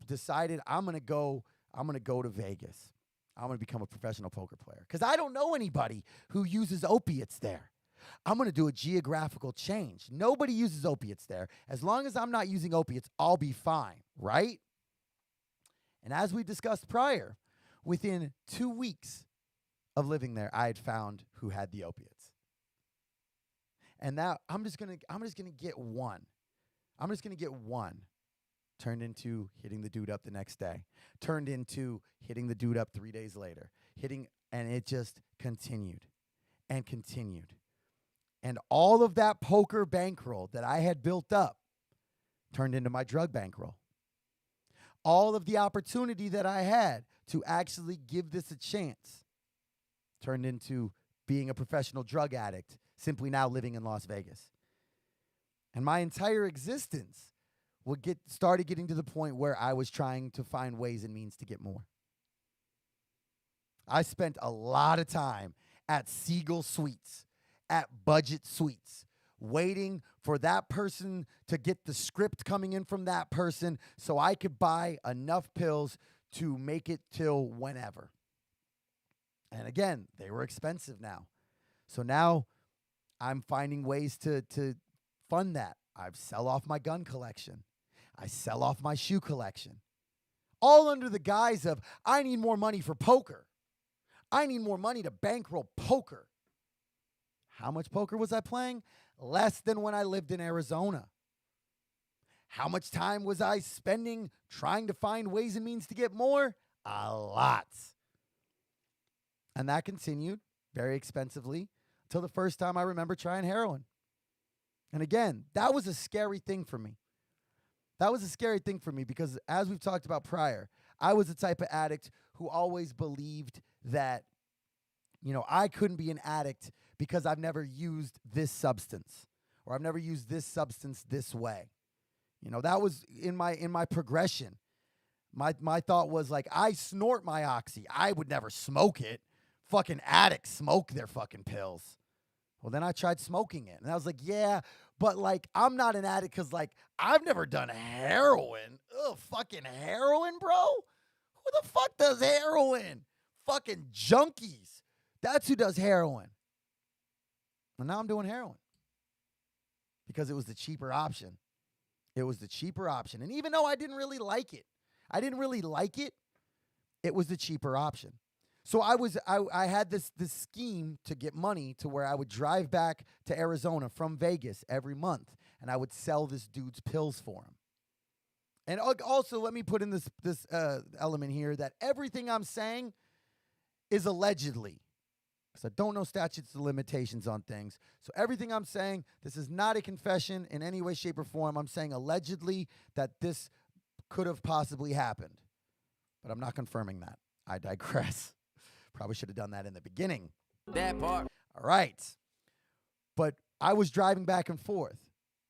decided I'm gonna go to Vegas. I'm gonna become a professional poker player because I don't know anybody who uses opiates there. I'm going to do a geographical change. Nobody uses opiates there. As long as I'm not using opiates, I'll be fine, right? And as we discussed prior, within 2 weeks of living there, I had found who had the opiates. And now I'm just going to get one. I'm just going to get one. Turned into hitting the dude up the next day. Turned into hitting the dude up 3 days later. And it just continued and continued. And all of that poker bankroll that I had built up turned into my drug bankroll. All of the opportunity that I had to actually give this a chance turned into being a professional drug addict, simply now living in Las Vegas. And my entire existence started getting to the point where I was trying to find ways and means to get more. I spent a lot of time at Siegel Suites, at Budget Suites, waiting for that person to get the script coming in from that person so I could buy enough pills to make it till whenever. And again, they were expensive now. So now I'm finding ways to fund that. I sell off my gun collection. I sell off my shoe collection. All under the guise of, I need more money for poker. I need more money to bankroll poker. How much poker was I playing? Less than when I lived in Arizona. How much time was I spending trying to find ways and means to get more? A lot. And that continued very expensively until the first time I remember trying heroin. And again, that was a scary thing for me. That was a scary thing for me because, as we've talked about prior, I was the type of addict who always believed that, I couldn't be an addict because I've never used this substance or I've never used this substance this way. That was in my progression. My thought was like, I snort my oxy. I would never smoke it. Fucking addicts smoke their fucking pills. Well, then I tried smoking it. And I was like, yeah, but like, I'm not an addict because like, I've never done heroin. Ugh, fucking heroin, bro? Who the fuck does heroin? Fucking junkies. That's who does heroin. And now I'm doing heroin. Because it was the cheaper option. It was the cheaper option. And even though I didn't really like it, it was the cheaper option. So I had this scheme to get money to where I would drive back to Arizona from Vegas every month, and I would sell this dude's pills for him. And also, let me put in this element here that everything I'm saying is allegedly, because I don't know statutes of limitations on things. So everything I'm saying, this is not a confession in any way, shape, or form. I'm saying allegedly that this could have possibly happened, but I'm not confirming that. I digress. Probably should have done that in the beginning. That part. All right. But I was driving back and forth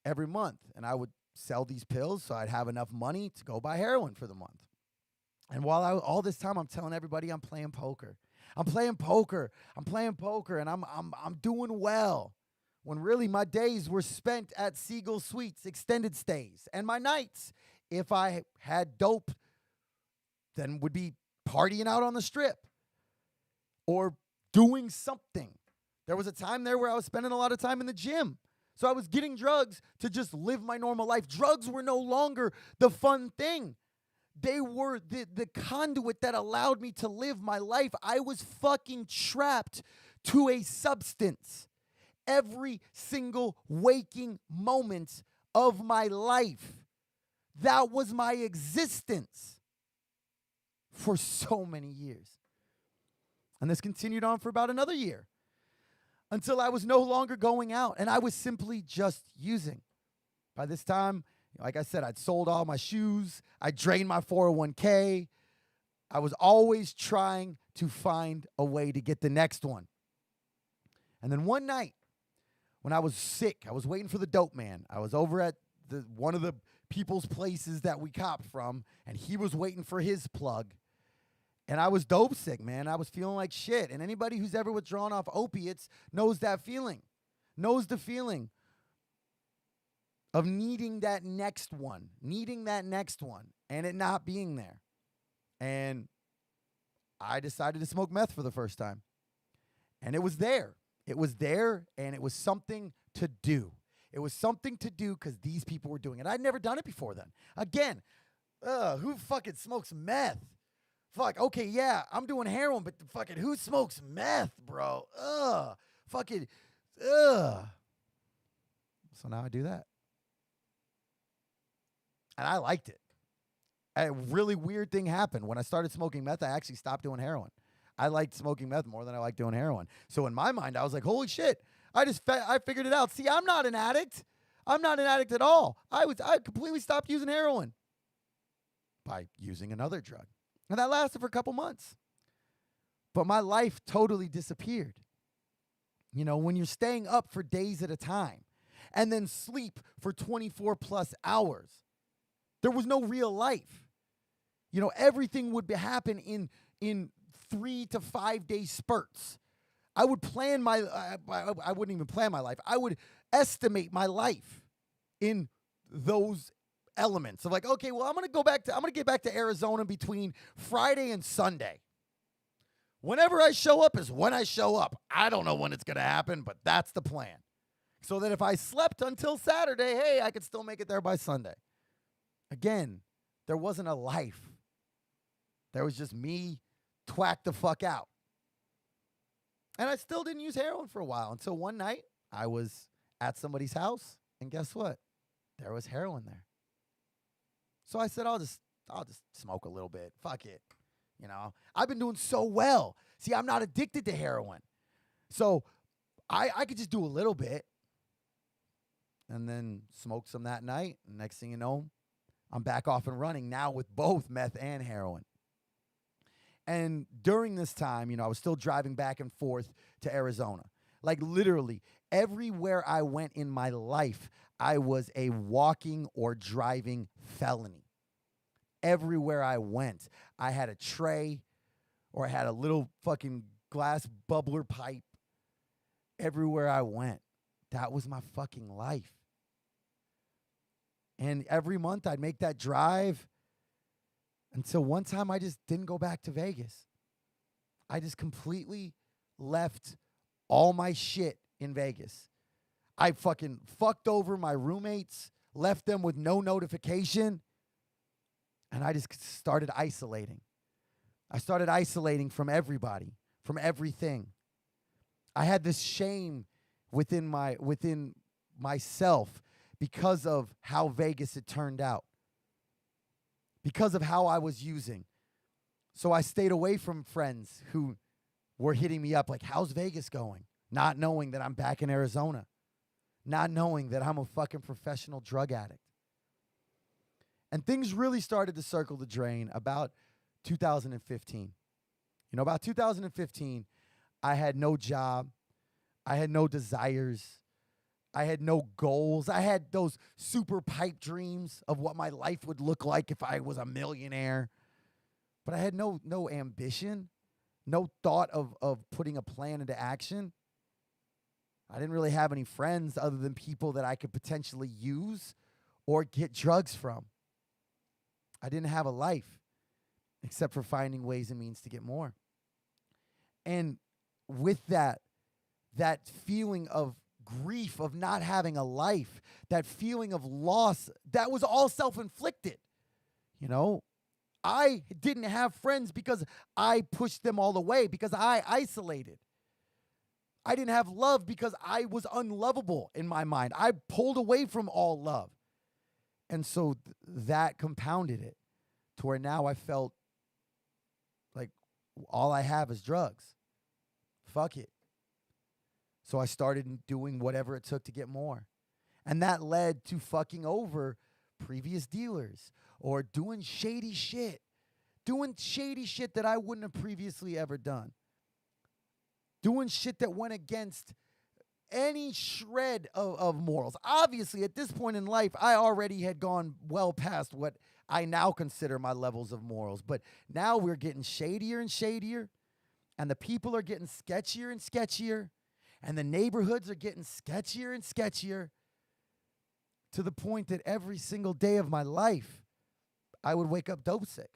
every month, and I would sell these pills so I'd have enough money to go buy heroin for the month. And while all this time I'm telling everybody I'm playing poker. I'm playing poker, and I'm doing well. When really my days were spent at Siegel Suites, extended stays, and my nights, if I had dope, then would be partying out on the strip. Or doing something. There was a time there where I was spending a lot of time in the gym. So I was getting drugs to just live my normal life. Drugs were no longer the fun thing. They were the conduit that allowed me to live my life. I was fucking trapped to a substance every single waking moment of my life. That was my existence for so many years. And this continued on for about another year until I was no longer going out and I was simply just using. By this time, like I said, I'd sold all my shoes. I drained my 401k. I was always trying to find a way to get the next one. And then one night when I was sick, I was waiting for the dope man. I was over at one of the people's places that we copped from, and he was waiting for his plug. And I was dope sick, man. I was feeling like shit. And anybody who's ever withdrawn off opiates knows that feeling, knows the feeling of needing that next one, and it not being there. And I decided to smoke meth for the first time. And it was there. It was there, and it was something to do. It was something to do because these people were doing it. I'd never done it before then. Again, who fucking smokes meth? Fuck, okay, yeah, I'm doing heroin, but fucking who smokes meth, bro? Fucking, So now I do that. And I liked it. A really weird thing happened. When I started smoking meth, I actually stopped doing heroin. I liked smoking meth more than I liked doing heroin. So in my mind, I was like, holy shit, I figured it out. See, I'm not an addict. I'm not an addict at all. I completely stopped using heroin by using another drug. And that lasted for a couple months. But my life totally disappeared. When you're staying up for days at a time and then sleep for 24 plus hours, there was no real life. Everything would happen in 3 to 5 day spurts. I would plan I wouldn't even plan my life. I would estimate my life in those elements of like, okay, well, I'm going to get back to Arizona between Friday and Sunday. Whenever I show up is when I show up. I don't know when it's going to happen, but that's the plan. So that if I slept until Saturday, hey, I could still make it there by Sunday. Again, there wasn't a life. There was just me twack the fuck out. And I still didn't use heroin for a while until one night I was at somebody's house, and guess what? There was heroin there. So I said, I'll just smoke a little bit. Fuck it. You know, I've been doing so well. See, I'm not addicted to heroin. So I could just do a little bit and then smoke some that night. And next thing you know, I'm back off and running now with both meth and heroin. And during this time, you know, I was still driving back and forth to Arizona. Like literally everywhere I went in my life, I was a walking or driving felony. Everywhere I went, I had a tray or I had a little fucking glass bubbler pipe. Everywhere I went, that was my fucking life. And every month I'd make that drive until one time I just didn't go back to Vegas. I just completely left all my shit in Vegas. I fucking fucked over my roommates, left them with no notification, and I just started isolating. I started isolating from everybody, from everything. I had this shame within myself because of how Vegas had turned out, because of how I was using. So I stayed away from friends who were hitting me up like, how's Vegas going? Not knowing that I'm back in Arizona, not knowing that I'm a fucking professional drug addict. And things really started to circle the drain about 2015. You know, about 2015, I had no job. I had no desires. I had no goals. I had those super pipe dreams of what my life would look like if I was a millionaire. But I had no ambition, no thought of putting a plan into action. I didn't really have any friends other than people that I could potentially use or get drugs from. I didn't have a life except for finding ways and means to get more. And with that feeling of grief of not having a life, that feeling of loss, that was all self-inflicted. You know, I didn't have friends because I pushed them all away, because I isolated. I didn't have love because I was unlovable in my mind. I pulled away from all love. And so that compounded it to where now I felt like all I have is drugs. Fuck it. So I started doing whatever it took to get more. And that led to fucking over previous dealers or doing shady shit that I wouldn't have previously ever done. Doing shit that went against any shred of morals. Obviously, at this point in life, I already had gone well past what I now consider my levels of morals. But now we're getting shadier and shadier, and the people are getting sketchier and sketchier, and the neighborhoods are getting sketchier and sketchier, to the point that every single day of my life, I would wake up dope sick.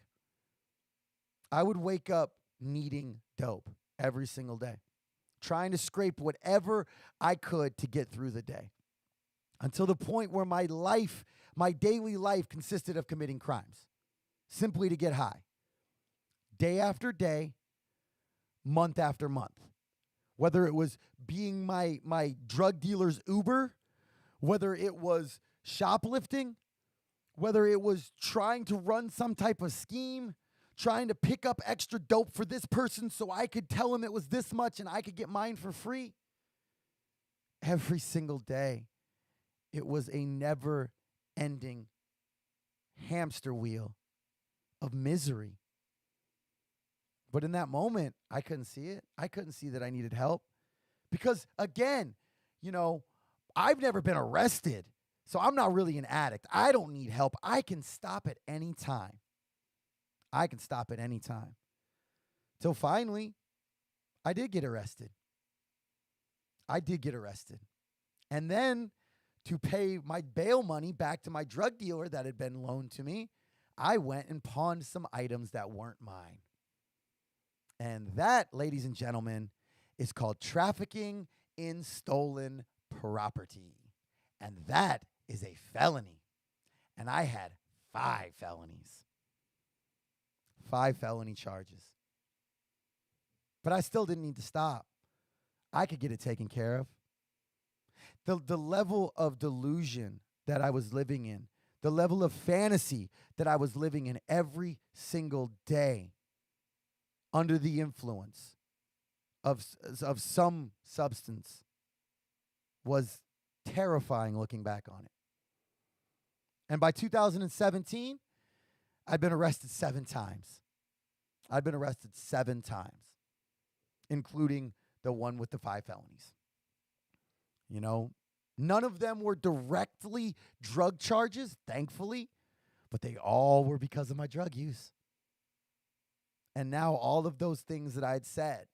I would wake up needing dope every single day, trying to scrape whatever I could to get through the day, until the point where my life, my daily life, consisted of committing crimes simply to get high, day after day, month after month. Whether it was being my drug dealer's Uber, whether it was shoplifting, whether it was trying to run some type of scheme, trying to pick up extra dope for this person so I could tell him it was this much and I could get mine for free. Every single day, it was a never-ending hamster wheel of misery. But in that moment, I couldn't see it. I couldn't see that I needed help. Because again, you know, I've never been arrested, so I'm not really an addict. I don't need help. I can stop at any time. I can stop at any time. Till finally, I did get arrested. And then to pay my bail money back to my drug dealer that had been loaned to me, I went and pawned some items that weren't mine. And that, ladies and gentlemen, is called trafficking in stolen property. And that is a felony. And I had 5 felonies. 5 felony charges. But I still didn't need to stop. I could get it taken care of. The level of delusion that I was living in, the level of fantasy that I was living in every single day under the influence of some substance was terrifying looking back on it. And by 2017, I'd been arrested 7 times. Including the one with the 5 felonies. You know, none of them were directly drug charges, thankfully, but they all were because of my drug use. And now all of those things that I had said,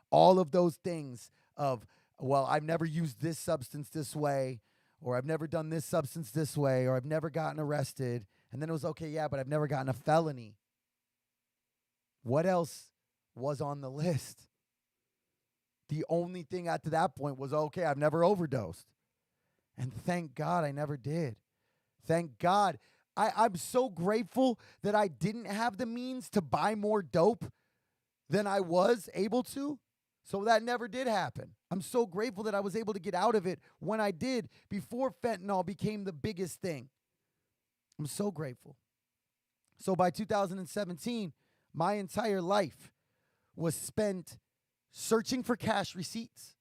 all of those things of, well, I've never used this substance this way, or I've never done this substance this way, or I've never gotten arrested. And then it was, okay, yeah, but I've never gotten a felony. What else was on the list? The only thing at to that point was, okay, I've never overdosed. And thank God I never did. Thank God. I'm so grateful that I didn't have the means to buy more dope than I was able to. So that never did happen. I'm so grateful that I was able to get out of it when I did, before fentanyl became the biggest thing. I'm so grateful. So by 2017, my entire life was spent searching for cash receipts,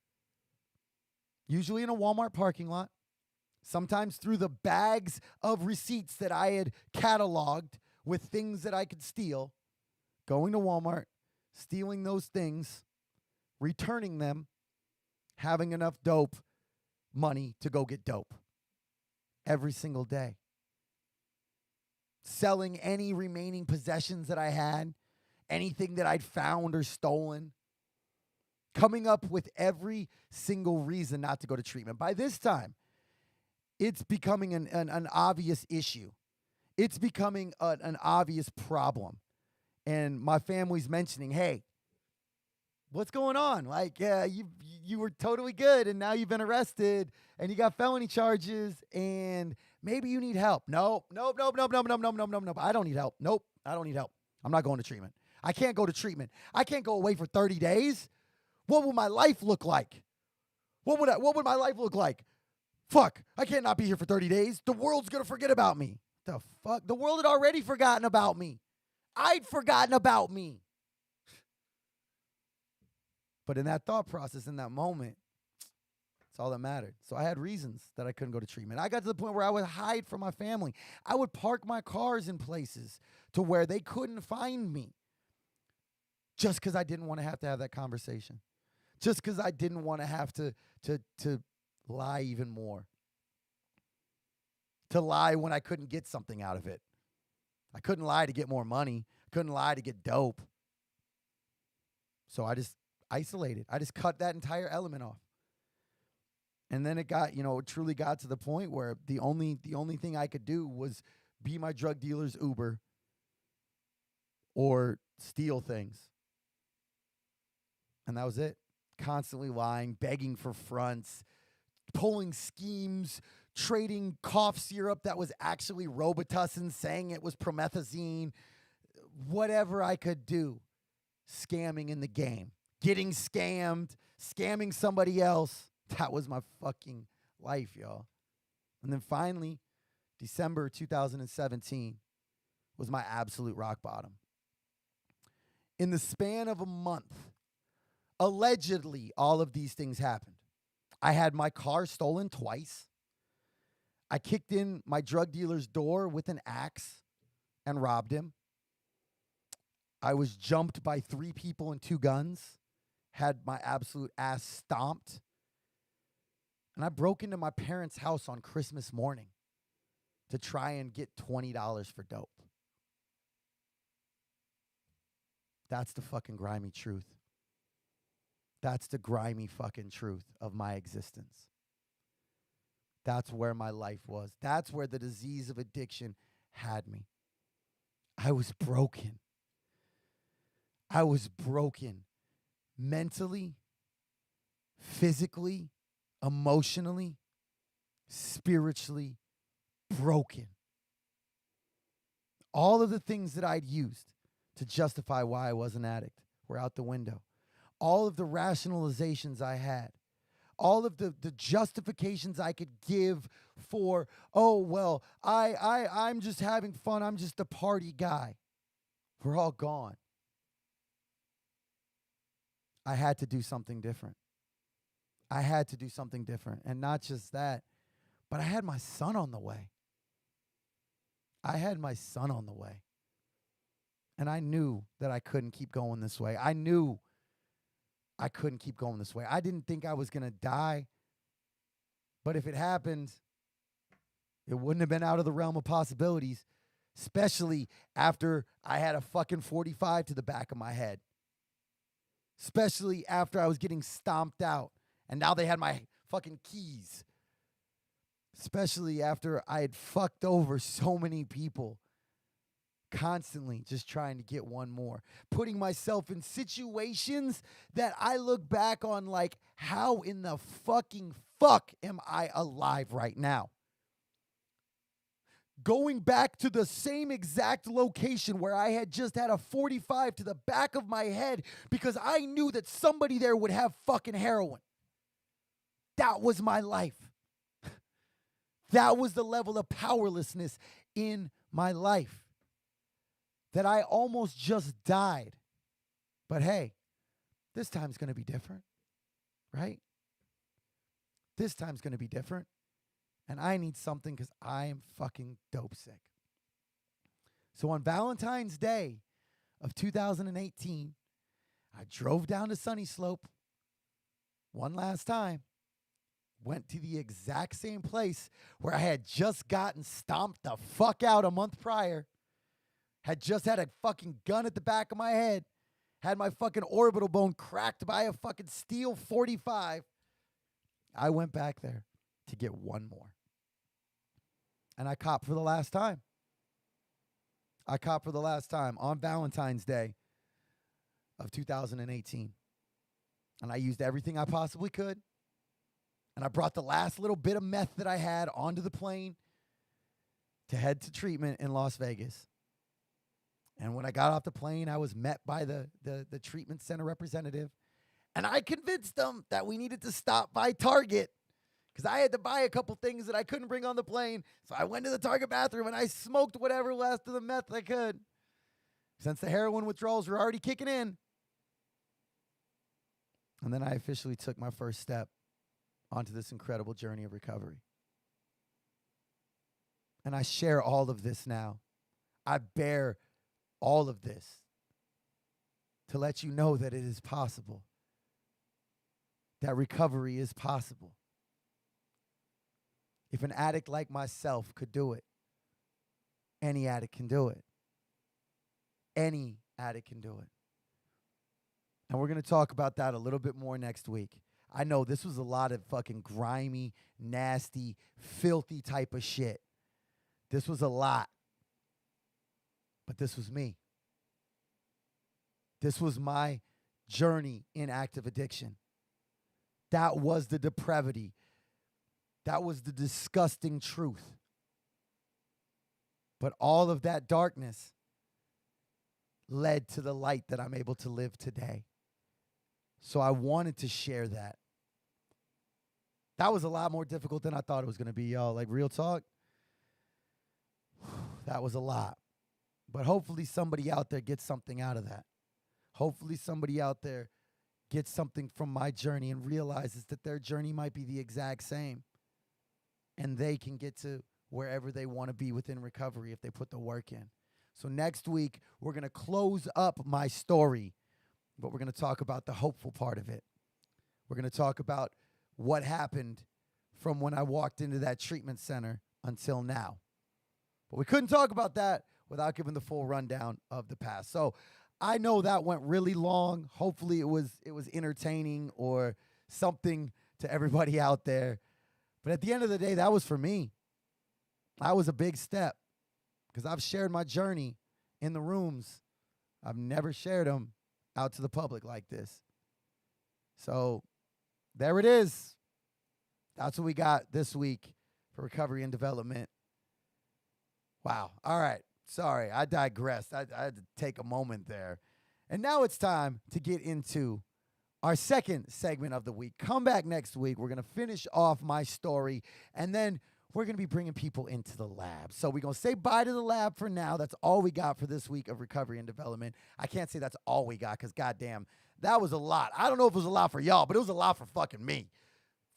usually in a Walmart parking lot, sometimes through the bags of receipts that I had cataloged with things that I could steal, going to Walmart, stealing those things, returning them, having enough dope money to go get dope every single day. Selling any remaining possessions that I had, anything that I'd found or stolen. Coming up with every single reason not to go to treatment. By this time, it's becoming an obvious issue. It's becoming an obvious problem. And my family's mentioning, hey, what's going on? Like, yeah, you were totally good, and now you've been arrested, and you got felony charges, and maybe you need help. Nope. I don't need help. Nope, I don't need help. I'm not going to treatment. I can't go to treatment. I can't go away for 30 days. What will my life look like? What would my life look like? Fuck, I can't not be here for 30 days. The world's going to forget about me. The fuck? The world had already forgotten about me. I'd forgotten about me. But in that thought process, in that moment, that's all that mattered. So I had reasons that I couldn't go to treatment. I got to the point where I would hide from my family. I would park my cars in places to where they couldn't find me, just because I didn't want to have that conversation. Just because I didn't want to have to lie even more. To lie when I couldn't get something out of it. I couldn't lie to get more money. I couldn't lie to get dope. So I just isolated. I just cut that entire element off. And then it got, it truly got to the point where the only thing I could do was be my drug dealer's Uber or steal things. And that was it. Constantly lying, begging for fronts, pulling schemes, trading cough syrup that was actually Robitussin, saying it was promethazine, whatever I could do, scamming in the game, getting scammed, scamming somebody else. That was my fucking life, y'all. And then finally, December 2017 was my absolute rock bottom. In the span of a month, allegedly, all of these things happened. I had my car stolen twice. I kicked in my drug dealer's door with an axe and robbed him. I was jumped by 3 people and 2 guns. Had my absolute ass stomped. And I broke into my parents' house on Christmas morning to try and get $20 for dope. That's the fucking grimy truth. That's the grimy fucking truth of my existence. That's where my life was. That's where the disease of addiction had me. I was broken. I was broken mentally, physically, emotionally, spiritually broken. All of the things that I'd used to justify why I was an addict were out the window. All of the rationalizations I had, all of the justifications I could give for, oh, well, I'm just having fun. I'm just a party guy. We're all gone. I had to do something different. I had to do something different. And not just that, but I had my son on the way. I had my son on the way. And I knew that I couldn't keep going this way. I knew I couldn't keep going this way. I didn't think I was going to die. But if it happened, it wouldn't have been out of the realm of possibilities, especially after I had a fucking 45 to the back of my head. Especially after I was getting stomped out and now they had my fucking keys. Especially after I had fucked over so many people. Constantly just trying to get one more. Putting myself in situations that I look back on like, how in the fucking fuck am I alive right now? Going back to the same exact location where I had just had a 45 to the back of my head because I knew that somebody there would have fucking heroin. That was my life. That was the level of powerlessness in my life. That I almost just died. But hey, this time's going to be different, right? This time's going to be different. And I need something because I am fucking dope sick. So on Valentine's Day of 2018, I drove down to Sunny Slope one last time. Went to the exact same place where I had just gotten stomped the fuck out a month prior. Had just had a fucking gun at the back of my head. Had my fucking orbital bone cracked by a fucking steel 45. I went back there to get one more. And I copped for the last time. I copped for the last time on Valentine's Day of 2018. And I used everything I possibly could. And I brought the last little bit of meth that I had onto the plane to head to treatment in Las Vegas. And when I got off the plane, I was met by the treatment center representative. And I convinced them that we needed to stop by Target because I had to buy a couple things that I couldn't bring on the plane. So I went to the Target bathroom and I smoked whatever last of the meth I could. Since the heroin withdrawals were already kicking in. And then I officially took my first step onto this incredible journey of recovery. And I share all of this now. I bear all of this to let you know that it is possible. That recovery is possible. If an addict like myself could do it, any addict can do it. Any addict can do it. And we're going to talk about that a little bit more next week. I know this was a lot of fucking grimy, nasty, filthy type of shit. This was a lot. But this was me. This was my journey in active addiction. That was the depravity. That was the disgusting truth. But all of that darkness led to the light that I'm able to live today. So I wanted to share that. That was a lot more difficult than I thought it was going to be, y'all. Like, real talk. That was a lot. But hopefully somebody out there gets something out of that. Hopefully somebody out there gets something from my journey and realizes that their journey might be the exact same. And they can get to wherever they want to be within recovery if they put the work in. So next week, we're going to close up my story, but we're going to talk about the hopeful part of it. We're going to talk about what happened from when I walked into that treatment center until now. But we couldn't talk about that without giving the full rundown of the past. So I know that went really long. Hopefully it was entertaining or something to everybody out there. But at the end of the day, that was for me. That was a big step because I've shared my journey in the rooms. I've never shared them out to the public like this. So there it is. That's what we got this week for recovery and development. Wow. All right. Sorry, I digressed. I had to take a moment there. And now it's time to get into our second segment of the week. Come back next week. We're going to finish off my story, and then we're going to be bringing people into the lab. So we're going to say bye to the lab for now. That's all we got for this week of recovery and development. I can't say that's all we got because, goddamn, that was a lot. I don't know if it was a lot for y'all, but it was a lot for fucking me.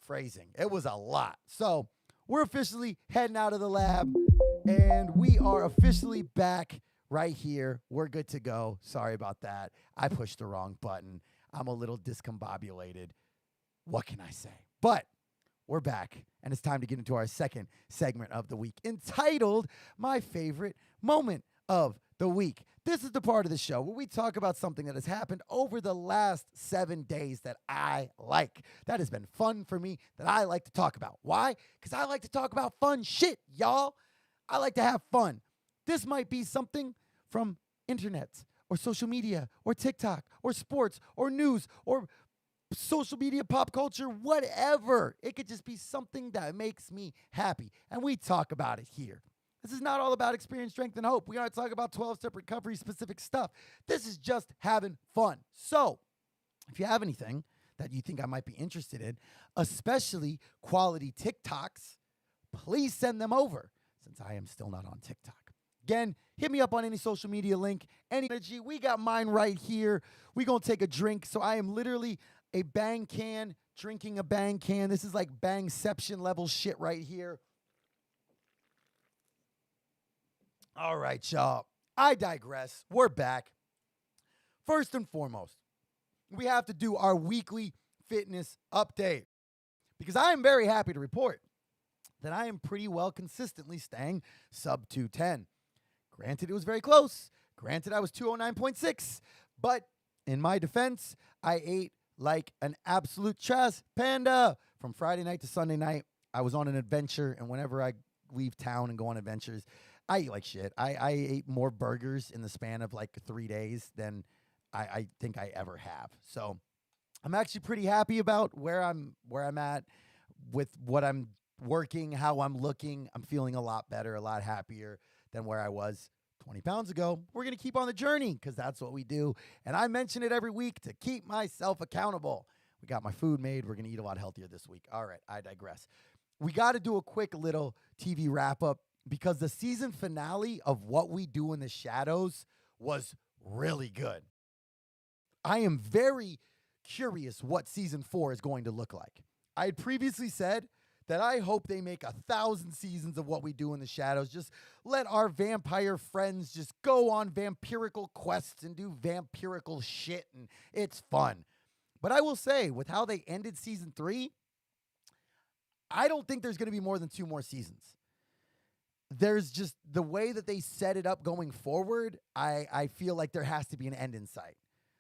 Phrasing. It was a lot. So we're officially heading out of the lab, and we are officially back right here. We're good to go. Sorry about that. I pushed the wrong button. I'm a little discombobulated. What can I say? But we're back, and it's time to get into our second segment of the week, entitled My Favorite Moment of the Week. This is the part of the show where we talk about something that has happened over the last 7 days that I like. That has been fun for me, that I like to talk about. Why? Because I like to talk about fun shit, y'all. I like to have fun. This might be something from internet or social media or TikTok or sports or news or social media, pop culture, whatever. It could just be something that makes me happy, and we talk about it here. This is not all about experience, strength, and hope. We aren't talking about 12-step recovery-specific stuff. This is just having fun. So if you have anything that you think I might be interested in, especially quality TikToks, please send them over, since I am still not on TikTok. Again, hit me up on any social media link, any energy. We got mine right here. We're going to take a drink. So I am literally a Bang can, drinking a Bang can. This is like Bangception level shit right here. All right, y'all. I digress. We're back. First and foremost, we have to do our weekly fitness update because I am very happy to report that I am pretty well consistently staying sub 210. Granted, it was very close. Granted, I was 209.6. But in my defense, I ate like an absolute trash panda from Friday night to Sunday night. I was on an adventure, and whenever I leave town and go on adventures, I eat like shit. I ate more burgers in the span of like 3 days than I think I ever have. So I'm actually pretty happy about where I'm at with what I'm working, how I'm looking. I'm feeling a lot better, a lot happier than where I was 20 pounds ago. We're going to keep on the journey because that's what we do. And I mention it every week to keep myself accountable. We got my food made. We're going to eat a lot healthier this week. All right, I digress. We got to do a quick little TV wrap up because the season finale of What We Do in the Shadows was really good. I am very curious what season 4 is going to look like. I had previously said that I hope they make 1,000 seasons of What We Do in the Shadows. Just let our vampire friends just go on vampirical quests and do vampirical shit, and it's fun. But I will say, with how they ended season 3, I don't think there's going to be more than 2 more seasons. There's just the way that they set it up going forward, I feel like there has to be an end in sight,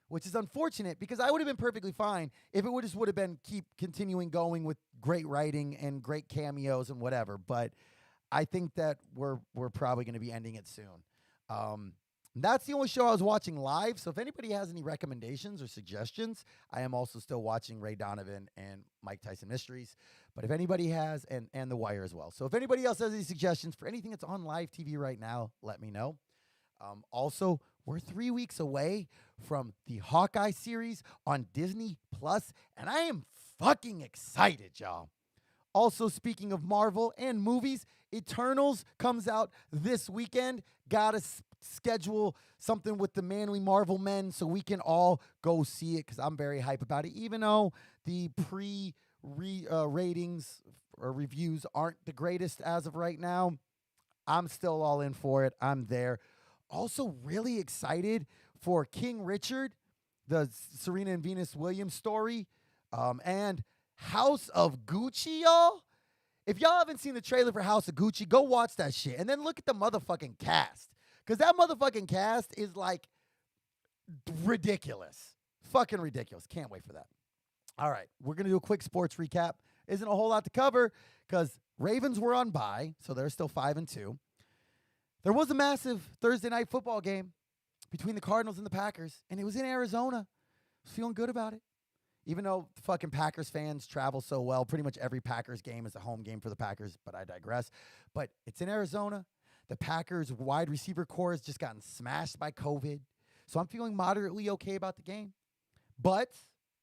which is unfortunate because I would have been perfectly fine if it would have been keep continuing going with great writing and great cameos and whatever. But I think that we're probably going to be ending it soon. That's the only show I was watching live. So if anybody has any recommendations or suggestions, I am also still watching Ray Donovan and Mike Tyson Mysteries. But if anybody has, and The Wire as well. So if anybody else has any suggestions for anything that's on live TV right now, let me know. Also, we're 3 weeks away from the Hawkeye series on Disney Plus, and I am fucking excited, y'all. Also, speaking of Marvel and movies, Eternals comes out this weekend. Gotta schedule something with the manly Marvel men so we can all go see it because I'm very hype about it, even though the ratings or reviews aren't the greatest as of right now. I'm still all in for it. I'm there. Also really excited for King Richard, the Serena and Venus Williams story, and House of Gucci, y'all. If y'all haven't seen the trailer for House of Gucci, go watch that shit. And then look at the motherfucking cast. Because that motherfucking cast is like Ridiculous. Fucking ridiculous. Can't wait for that. All right, we're going to do a quick sports recap. Isn't a whole lot to cover because Ravens were on bye, so they're still 5-2. There was a massive Thursday night football game between the Cardinals and the Packers, and it was in Arizona. I was feeling good about it. Even though fucking Packers fans travel so well, pretty much every Packers game is a home game for the Packers, but I digress. But it's in Arizona. The Packers wide receiver core has just gotten smashed by COVID. So I'm feeling moderately okay about the game. But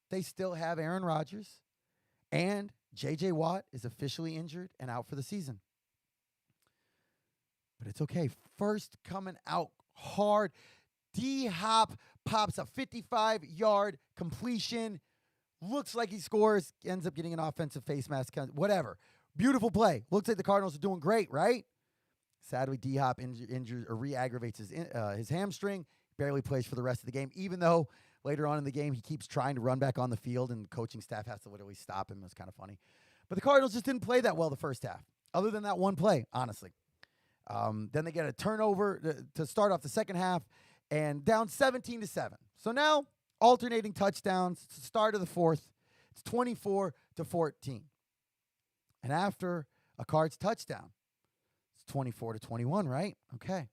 they still have Aaron Rodgers, and J.J. Watt is officially injured and out for the season. But it's okay. First coming out hard, D-Hop pops a 55-yard completion. Looks like he scores, ends up getting an offensive face mask, whatever. Beautiful play. Looks like the Cardinals are doing great, right? Sadly, D-Hop injures or re-aggravates his hamstring, barely plays for the rest of the game, even though later on in the game he keeps trying to run back on the field and the coaching staff has to literally stop him. It was kind of funny. But the Cardinals just didn't play that well the first half, other than that one play, honestly. Then they get a turnover to start off the second half and down 17-7. So now alternating touchdowns. It's the start of the fourth. It's 24-14. And after a Cards touchdown, it's 24-21, right? Okay.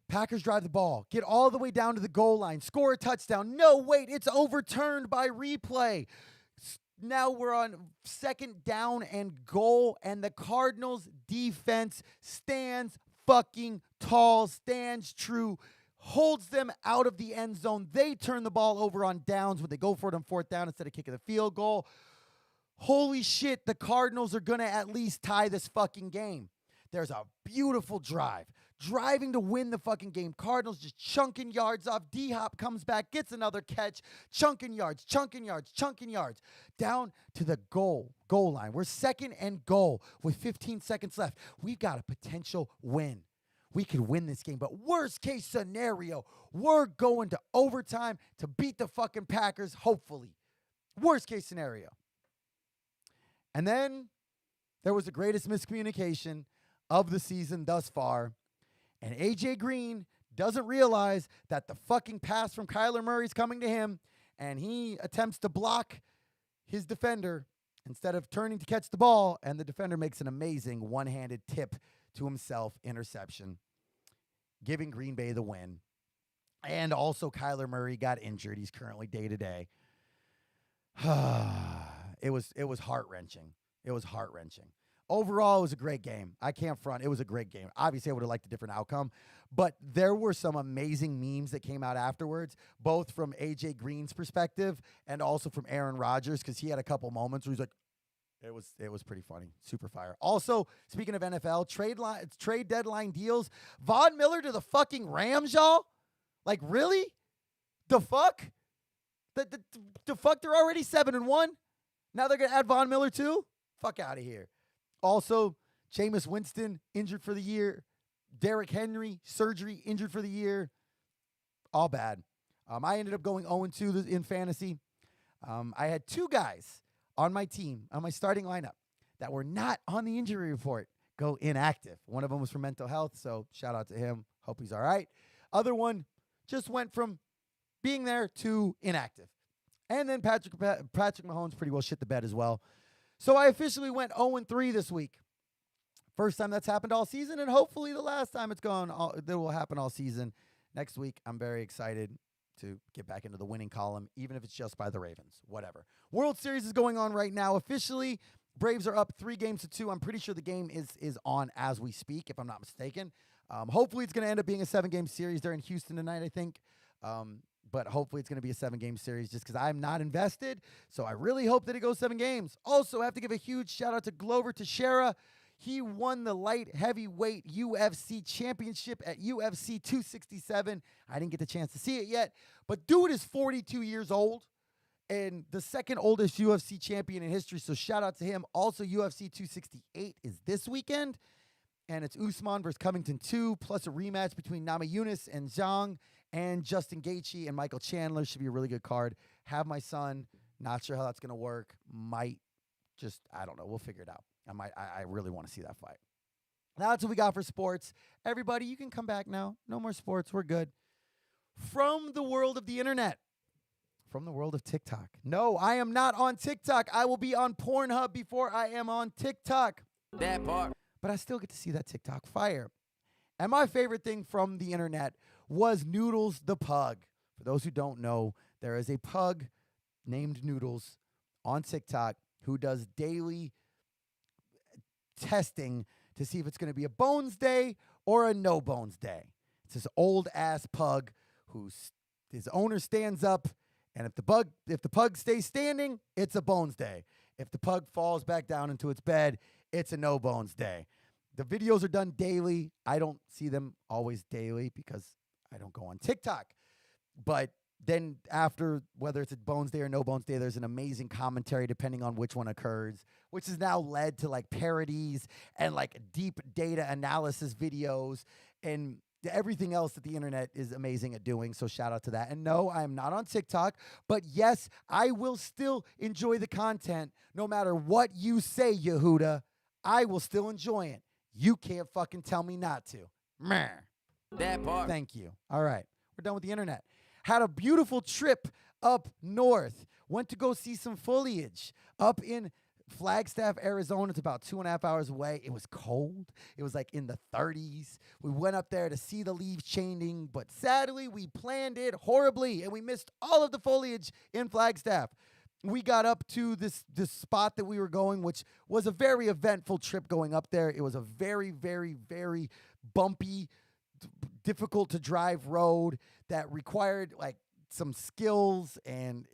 Packers drive the ball, get all the way down to the goal line, score a touchdown. No, wait, it's overturned by replay. Now we're on second down and goal, and the Cardinals defense stands fucking tall, stands true, holds them out of the end zone. They turn the ball over on downs when they go for it on fourth down instead of kicking the field goal. Holy shit, the Cardinals are going to at least tie this fucking game. There's a beautiful drive. Driving to win the fucking game. Cardinals just chunking yards off. D-Hop comes back, gets another catch. Chunking yards. Down to the goal line. We're second and goal with 15 seconds left. We've got a potential win. We could win this game, but worst case scenario, we're going to overtime to beat the fucking Packers, hopefully. Worst case scenario. And then there was the greatest miscommunication of the season thus far. And A.J. Green doesn't realize that the fucking pass from Kyler Murray is coming to him, and he attempts to block his defender instead of turning to catch the ball, and the defender makes an amazing one-handed tip to himself interception, giving Green Bay the win. And also Kyler Murray got injured. He's currently day-to-day. It was heart-wrenching. It was heart-wrenching. Overall, it was a great game. I can't front. It was a great game. Obviously, I would have liked a different outcome, but there were some amazing memes that came out afterwards, both from A.J. Green's perspective and also from Aaron Rodgers, because he had a couple moments where he's like, it was pretty funny. Super fire. Also, speaking of NFL, trade deadline deals. Von Miller to the fucking Rams, y'all? Like, really? The fuck? The fuck? They're already 7-1? Now they're going to add Von Miller too? Fuck out of here. Also, Jameis Winston, injured for the year. Derrick Henry, surgery, injured for the year. All bad. I ended up going 0-2 in fantasy. I had two guys on my team, on my starting lineup, that were not on the injury report go inactive. One of them was for mental health, so shout out to him. Hope he's all right. Other one just went from being there to inactive. And then Patrick Mahomes pretty well shit the bed as well. So I officially went 0-3 this week. First time that's happened all season, and hopefully the last time that will happen all season. Next week, I'm very excited to get back into the winning column, even if it's just by the Ravens. Whatever. World Series is going on right now. Officially, Braves are up 3-2. I'm pretty sure the game is on as we speak, if I'm not mistaken. Hopefully it's going to end up being a 7-game series. They're in Houston tonight, I think. But hopefully it's going to be a 7-game series just because I'm not invested. So I really hope that it goes 7 games. Also, I have to give a huge shout out to Glover Teixeira. He won the light heavyweight UFC championship at UFC 267. I didn't get the chance to see it yet. But dude is 42 years old and the second oldest UFC champion in history. So shout out to him. Also, UFC 268 is this weekend. And it's Usman versus Covington 2, plus a rematch between Namajunas and Zhang, and Justin Gaethje and Michael Chandler. Should be a really good card. Have my son. Not sure how that's going to work. I don't know. We'll figure it out. I really want to see that fight. Now that's what we got for sports. Everybody, you can come back now. No more sports. We're good. from the world of the internet, from the world of TikTok. No, I am not on TikTok. I will be on Pornhub before I am on TikTok. That part. But I still get to see that TikTok fire. And my favorite thing from the internet was Noodles the Pug. For those who don't know, there is a pug named Noodles on TikTok who does daily testing to see if it's going to be a bones day or a no bones day. It's this old ass pug his owner stands up, and if the pug stays standing, it's a bones day. If the pug falls back down into its bed, it's a no bones day. The videos are done daily. I don't see them always daily because I don't go on TikTok. But then after, whether it's a bones day or no bones day, there's an amazing commentary depending on which one occurs, which has now led to like parodies and like deep data analysis videos and everything else that the internet is amazing at doing. So shout out to that. And no, I am not on TikTok, but yes, I will still enjoy the content no matter what you say, Yehuda. I will still enjoy it. You can't fucking tell me not to. Meh. That part. Thank you. All right. We're done with the internet. Had a beautiful trip up north. Went to go see some foliage up in Flagstaff, Arizona. It's about 2.5 hours away. It was cold. It was like in the 30s. We went up there to see the leaves changing, but sadly, we planned it horribly, and we missed all of the foliage in Flagstaff. We got up to this spot that we were going, which was a very eventful trip going up there. It was a very, very, very bumpy, difficult to drive road that required like some skills, and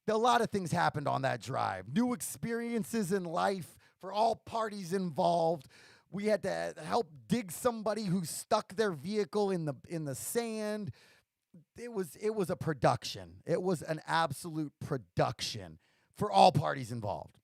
a lot of things happened on that drive. New experiences in life for all parties involved. We had to help dig somebody who stuck their vehicle in the sand. It was a production. It was an absolute production for all parties involved.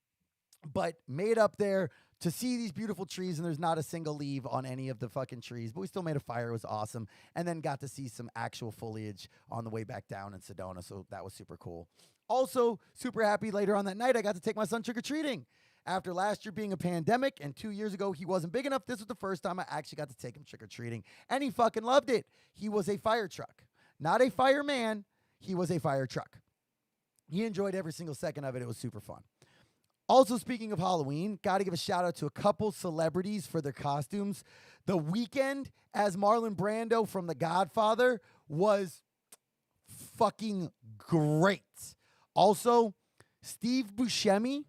But made up there to see these beautiful trees, and there's not a single leaf on any of the fucking trees, but we still made a fire. It was awesome. And then got to see some actual foliage on the way back down in Sedona, so that was super cool. Also, super happy later on that night, I got to take my son trick-or-treating. After last year being a pandemic and 2 years ago he wasn't big enough, this was the first time I actually got to take him trick-or-treating, and he fucking loved it. He was a fire truck. Not a fireman, he was a fire truck. He enjoyed every single second of it. It was super fun. Also, speaking of Halloween, got to give a shout out to a couple celebrities for their costumes. The Weeknd as Marlon Brando from The Godfather was fucking great. Also, Steve Buscemi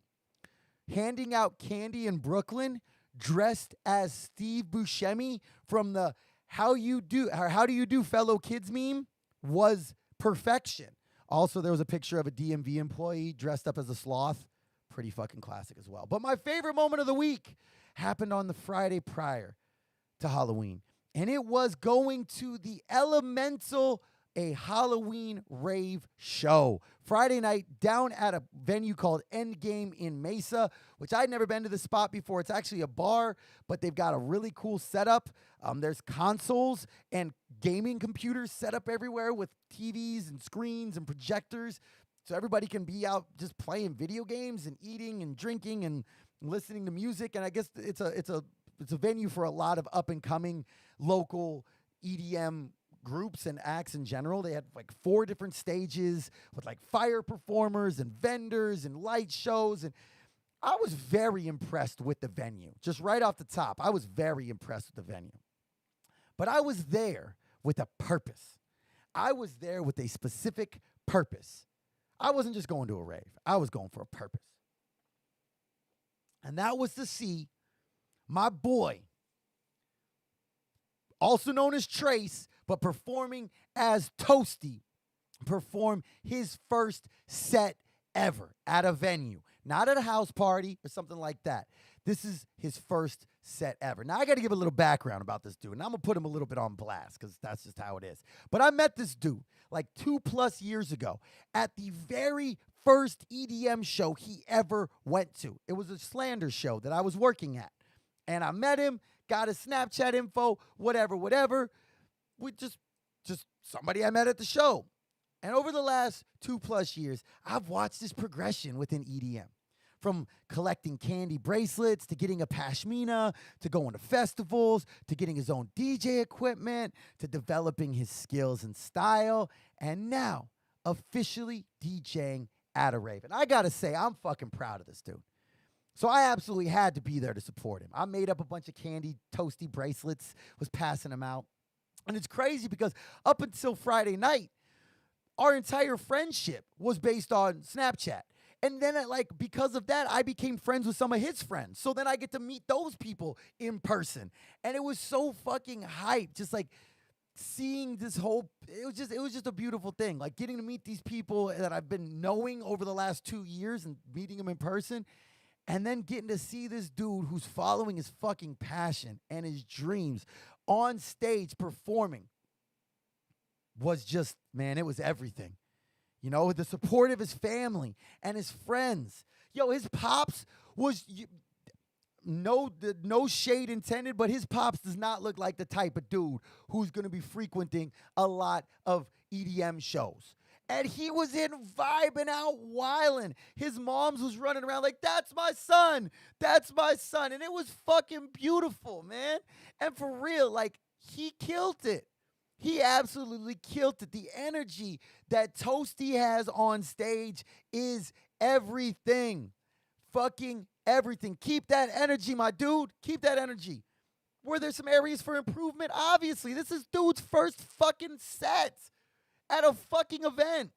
handing out candy in Brooklyn dressed as Steve Buscemi from the How Do You Do Fellow Kids meme was perfection. Also, there was a picture of a DMV employee dressed up as a sloth. Pretty fucking classic as well. But my favorite moment of the week happened on the Friday prior to Halloween. And it was going to the Elemental, a Halloween rave show. Friday night down at a venue called Endgame in Mesa, which I'd never been to this spot before. It's actually a bar, but they've got a really cool setup. There's consoles and gaming computers set up everywhere with TVs and screens and projectors. So everybody can be out just playing video games and eating and drinking and listening to music. And I guess it's a venue for a lot of up and coming local EDM groups and acts in general. They had like 4 different stages with like fire performers and vendors and light shows. And I was very impressed with the venue. Just right off the top, I was very impressed with the venue. But I was there with a purpose. I was there with a specific purpose. I wasn't just going to a rave. I was going for a purpose. And that was to see my boy, also known as Trace, but performing as Toasty, perform his first set ever at a venue. Not at a house party or something like that. This is his first set ever. Now, I got to give a little background about this dude, and I'm going to put him a little bit on blast because that's just how it is. But I met this dude like 2+ years ago at the very first EDM show he ever went to. It was a slander show that I was working at. And I met him, got his Snapchat info, whatever. We just somebody I met at the show. And over the last 2+ years, I've watched this progression within EDM. from collecting candy bracelets to getting a pashmina to going to festivals to getting his own DJ equipment to developing his skills and style, and now officially DJing at a rave. And I gotta say, I'm fucking proud of this dude. So I absolutely had to be there to support him. I made up a bunch of candy toasty bracelets, was passing them out. And it's crazy because up until Friday night, our entire friendship was based on Snapchat. And then, because of that, I became friends with some of his friends. So then I get to meet those people in person. And it was so fucking hype. Just like seeing this whole, it was just a beautiful thing. Like getting to meet these people that I've been knowing over the last 2 years and meeting them in person. And then getting to see this dude who's following his fucking passion and his dreams on stage performing was just, man, it was everything. You know, the support of his family and his friends. Yo, his pops was, no shade intended, but his pops does not look like the type of dude who's going to be frequenting a lot of EDM shows. And he was in vibing out, wilding. His mom's was running around like, that's my son. That's my son. And it was fucking beautiful, man. And for real, like, he killed it. He absolutely killed it. The energy that Toasty has on stage is everything. Fucking everything. Keep that energy, my dude. Keep that energy. Were there some areas for improvement? Obviously. This is dude's first fucking set at a fucking event.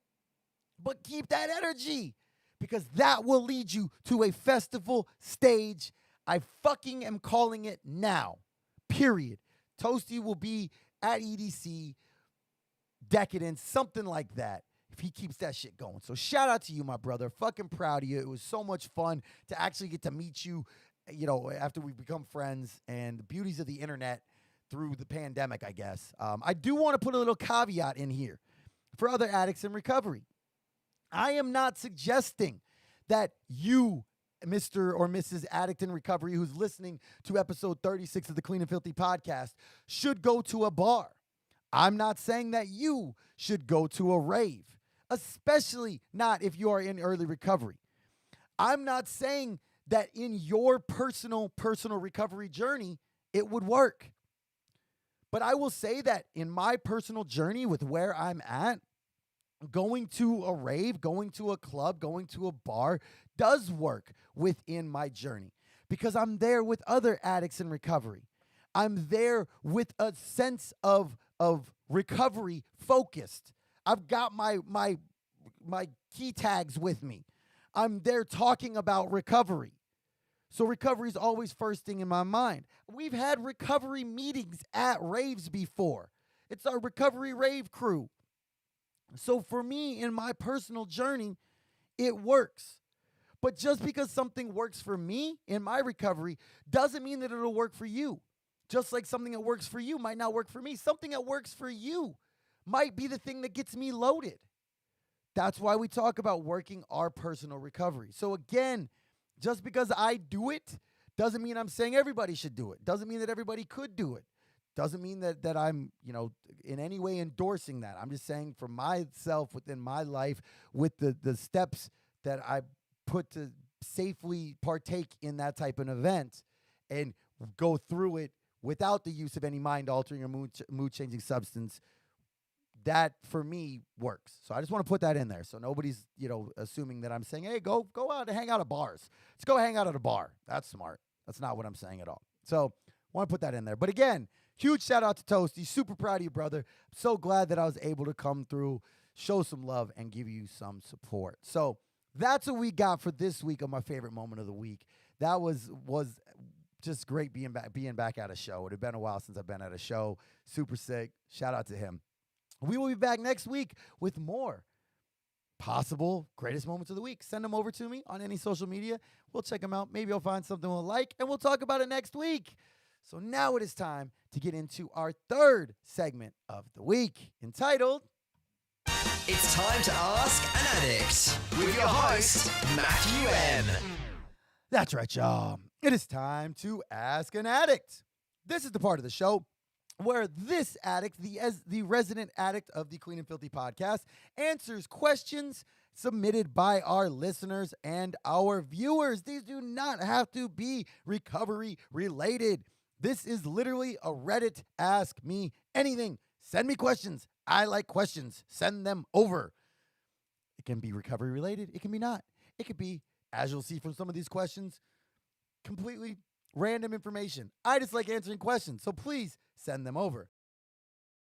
But keep that energy, because that will lead you to a festival stage. I fucking am calling it now. Period. Toasty will be at EDC, Decadence, something like that, if he keeps that shit going. So shout out to you, my brother. Fucking proud of you. It was so much fun to actually get to meet you, you know, after we've become friends, and the beauties of the internet through the pandemic, I guess. I do want to put a little caveat in here for other addicts in recovery. I am not suggesting that you, Mr. or Mrs. Addict in Recovery, who's listening to episode 36 of the Clean and Filthy podcast, should go to a bar. I'm not saying that you should go to a rave, especially not if you are in early recovery. I'm not saying that in your personal recovery journey, it would work. But I will say that in my personal journey with where I'm at, going to a rave, going to a club, going to a bar does work within my journey, because I'm there with other addicts in recovery. I'm there with a sense of recovery focused. I've got my key tags with me. I'm there talking about recovery. So recovery is always first thing in my mind. We've had recovery meetings at raves before. It's our recovery rave crew. So for me, in my personal journey, it works. But just because something works for me in my recovery doesn't mean that it'll work for you. Just like something that works for you might not work for me. Something that works for you might be the thing that gets me loaded. That's why we talk about working our personal recovery. So again, just because I do it doesn't mean I'm saying everybody should do it. Doesn't mean that everybody could do it. Doesn't mean that I'm, in any way endorsing that. I'm just saying for myself within my life, with the steps that I put to safely partake in that type of event and go through it without the use of any mind-altering or mood-changing substance, that for me works. So I just want to put that in there, so nobody's assuming that I'm saying, hey, go out and hang out at bars. Let's go hang out at a bar. That's smart. That's not what I'm saying at all. So I want to put that in there. But again, huge shout out to Toasty. Super proud of you, brother. I'm so glad that I was able to come through, show some love, and give you some support. So that's what we got for this week of my favorite moment of the week. That was just great being back at a show. It had been a while since I've been at a show. Super sick. Shout out to him. We will be back next week with more possible greatest moments of the week. Send them over to me on any social media. We'll check them out. Maybe I'll find something we'll like, and we'll talk about it next week. So now it is time to get into our third segment of the week, entitled It's time to ask an addict with your host, Matthew M. That's right, y'all. It is time to ask an addict. This is the part of the show where this addict, the resident addict of the Clean and Filthy podcast, answers questions submitted by our listeners and our viewers. These do not have to be recovery related. This is literally a Reddit Ask Me Anything. Send me questions. I like questions. Send them over. It can be recovery related. It can be not. It could be, as you'll see from some of these questions, completely random information. I just like answering questions, so please send them over.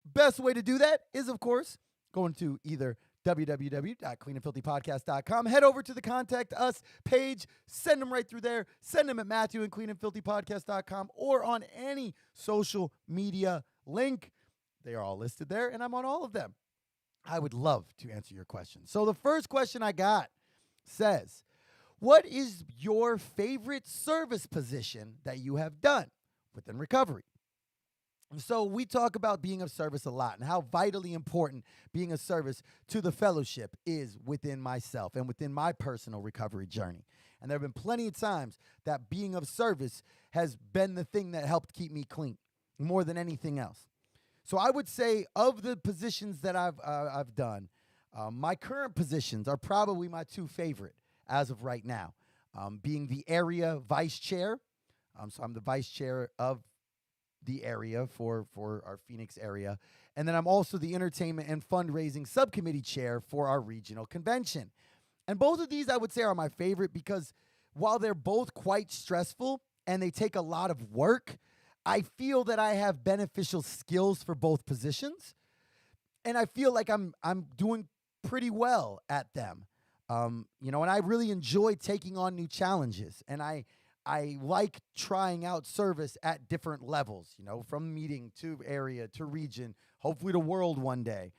Best way to do that is, of course, going to either www.cleanandfilthypodcast.com. Head over to the Contact Us page. Send them right through there. Send them at Matthew and cleanandfilthypodcast.com or on any social media link. They are all listed there, and I'm on all of them. I would love to answer your questions. So the first question I got says, what is your favorite service position that you have done within recovery? So we talk about being of service a lot and how vitally important being of service to the fellowship is within myself and within my personal recovery journey. And there have been plenty of times that being of service has been the thing that helped keep me clean more than anything else. So I would say of the positions that I've done, my current positions are probably my two favorite as of right now, being the area vice chair. So I'm the vice chair of the area for our Phoenix area. And then I'm also the entertainment and fundraising subcommittee chair for our regional convention. And both of these I would say are my favorite because while they're both quite stressful and they take a lot of work, I feel that I have beneficial skills for both positions. And I feel like I'm doing pretty well at them. And I really enjoy taking on new challenges. And I like trying out service at different levels, from meeting to area to region, hopefully to world one day.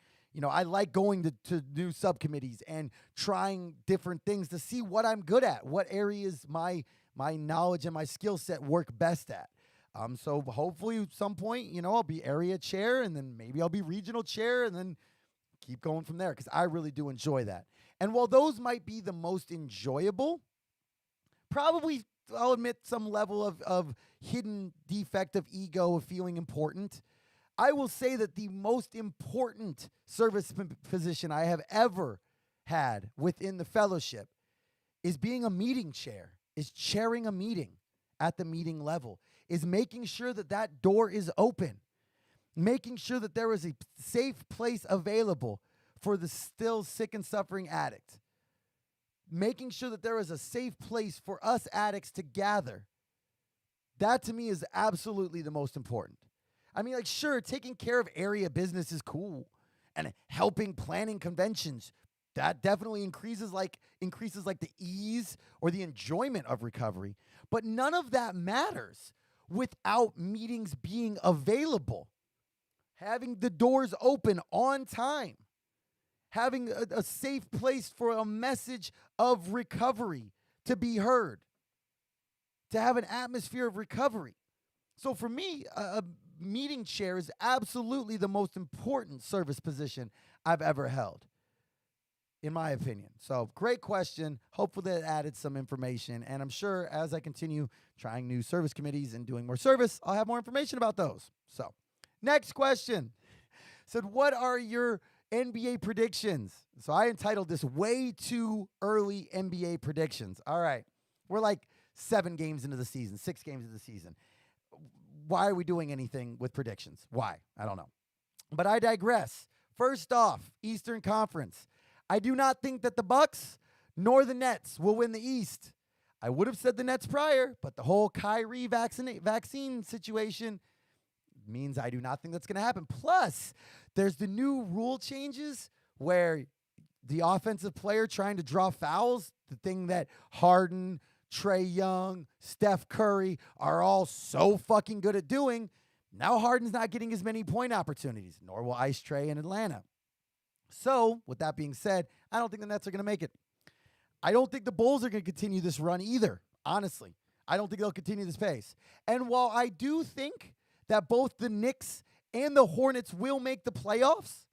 I like going to new subcommittees and trying different things to see what I'm good at, what areas my knowledge and my skill set work best at. So hopefully at some point, I'll be area chair and then maybe I'll be regional chair and then keep going from there because I really do enjoy that. And while those might be the most enjoyable, probably I'll admit some level of hidden defect of ego of feeling important. I will say that the most important service position I have ever had within the fellowship is being a meeting chair, is chairing a meeting at the meeting level, is making sure that that door is open, making sure that there is a safe place available for the still sick and suffering addict, making sure that there is a safe place for us addicts to gather. That to me is absolutely the most important. I mean, sure, taking care of area business is cool and helping planning conventions, that definitely increases the ease or the enjoyment of recovery. But none of that matters without meetings being available, having the doors open on time, having a safe place for a message of recovery to be heard, to have an atmosphere of recovery. So for me, a meeting chair is absolutely the most important service position I've ever held, in my opinion. So great question. Hopefully that added some information. And I'm sure as I continue trying new service committees and doing more service, I'll have more information about those. So next question said, what are your NBA predictions? So I entitled this way too early NBA predictions. All right. We're 7 games into the season, 6 games into the season. Why are we doing anything with predictions? Why? I don't know. But I digress. First off, Eastern Conference. I do not think that the Bucks nor the Nets will win the East. I would have said the Nets prior, but the whole Kyrie vaccine situation means I do not think that's going to happen. Plus, there's the new rule changes where the offensive player trying to draw fouls, the thing that Harden, Trae Young, Steph Curry are all so fucking good at doing. Now Harden's not getting as many point opportunities, nor will Ice Trae in Atlanta. So, with that being said, I don't think the Nets are going to make it. I don't think the Bulls are going to continue this run either, honestly. I don't think they'll continue this pace. And while I do think that both the Knicks and the Hornets will make the playoffs,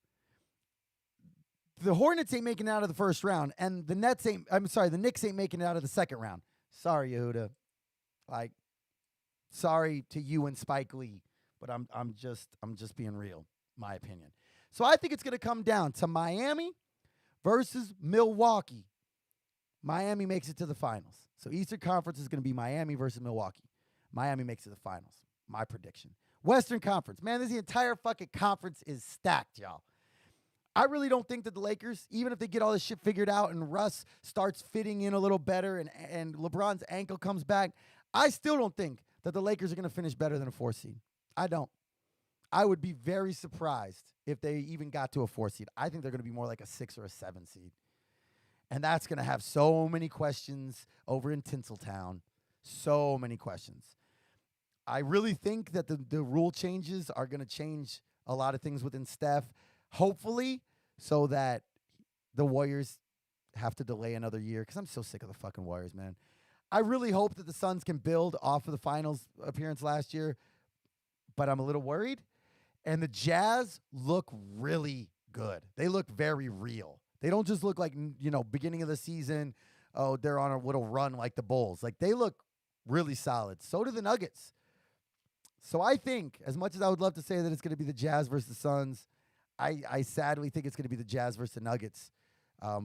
the Hornets ain't making it out of the first round, and the Knicks ain't making it out of the second round. Sorry, Yehuda. Sorry to you and Spike Lee. but I'm just being real, my opinion. So I think it's going to come down to Miami versus Milwaukee. Miami makes it to the finals. So Eastern Conference is going to be Miami versus Milwaukee. Miami makes it to the finals. My prediction. Western Conference. Man, the entire fucking conference is stacked, y'all. I really don't think that the Lakers, even if they get all this shit figured out and Russ starts fitting in a little better and LeBron's ankle comes back, I still don't think that the Lakers are going to finish better than a 4 seed. I don't. I would be very surprised if they even got to a 4 seed. I think they're going to be more like a 6 or a 7 seed. And that's going to have so many questions over in Tinseltown. So many questions. I really think that the rule changes are going to change a lot of things within Steph, hopefully, so that the Warriors have to delay another year, because I'm so sick of the fucking Warriors, man. I really hope that the Suns can build off of the finals appearance last year, but I'm a little worried. And the Jazz look really good. They look very real. They don't just look like, beginning of the season, oh, they're on a little run like the Bulls. Like, they look really solid. So do the Nuggets. So I think, as much as I would love to say that it's going to be the Jazz versus the Suns, I sadly think it's going to be the Jazz versus the Nuggets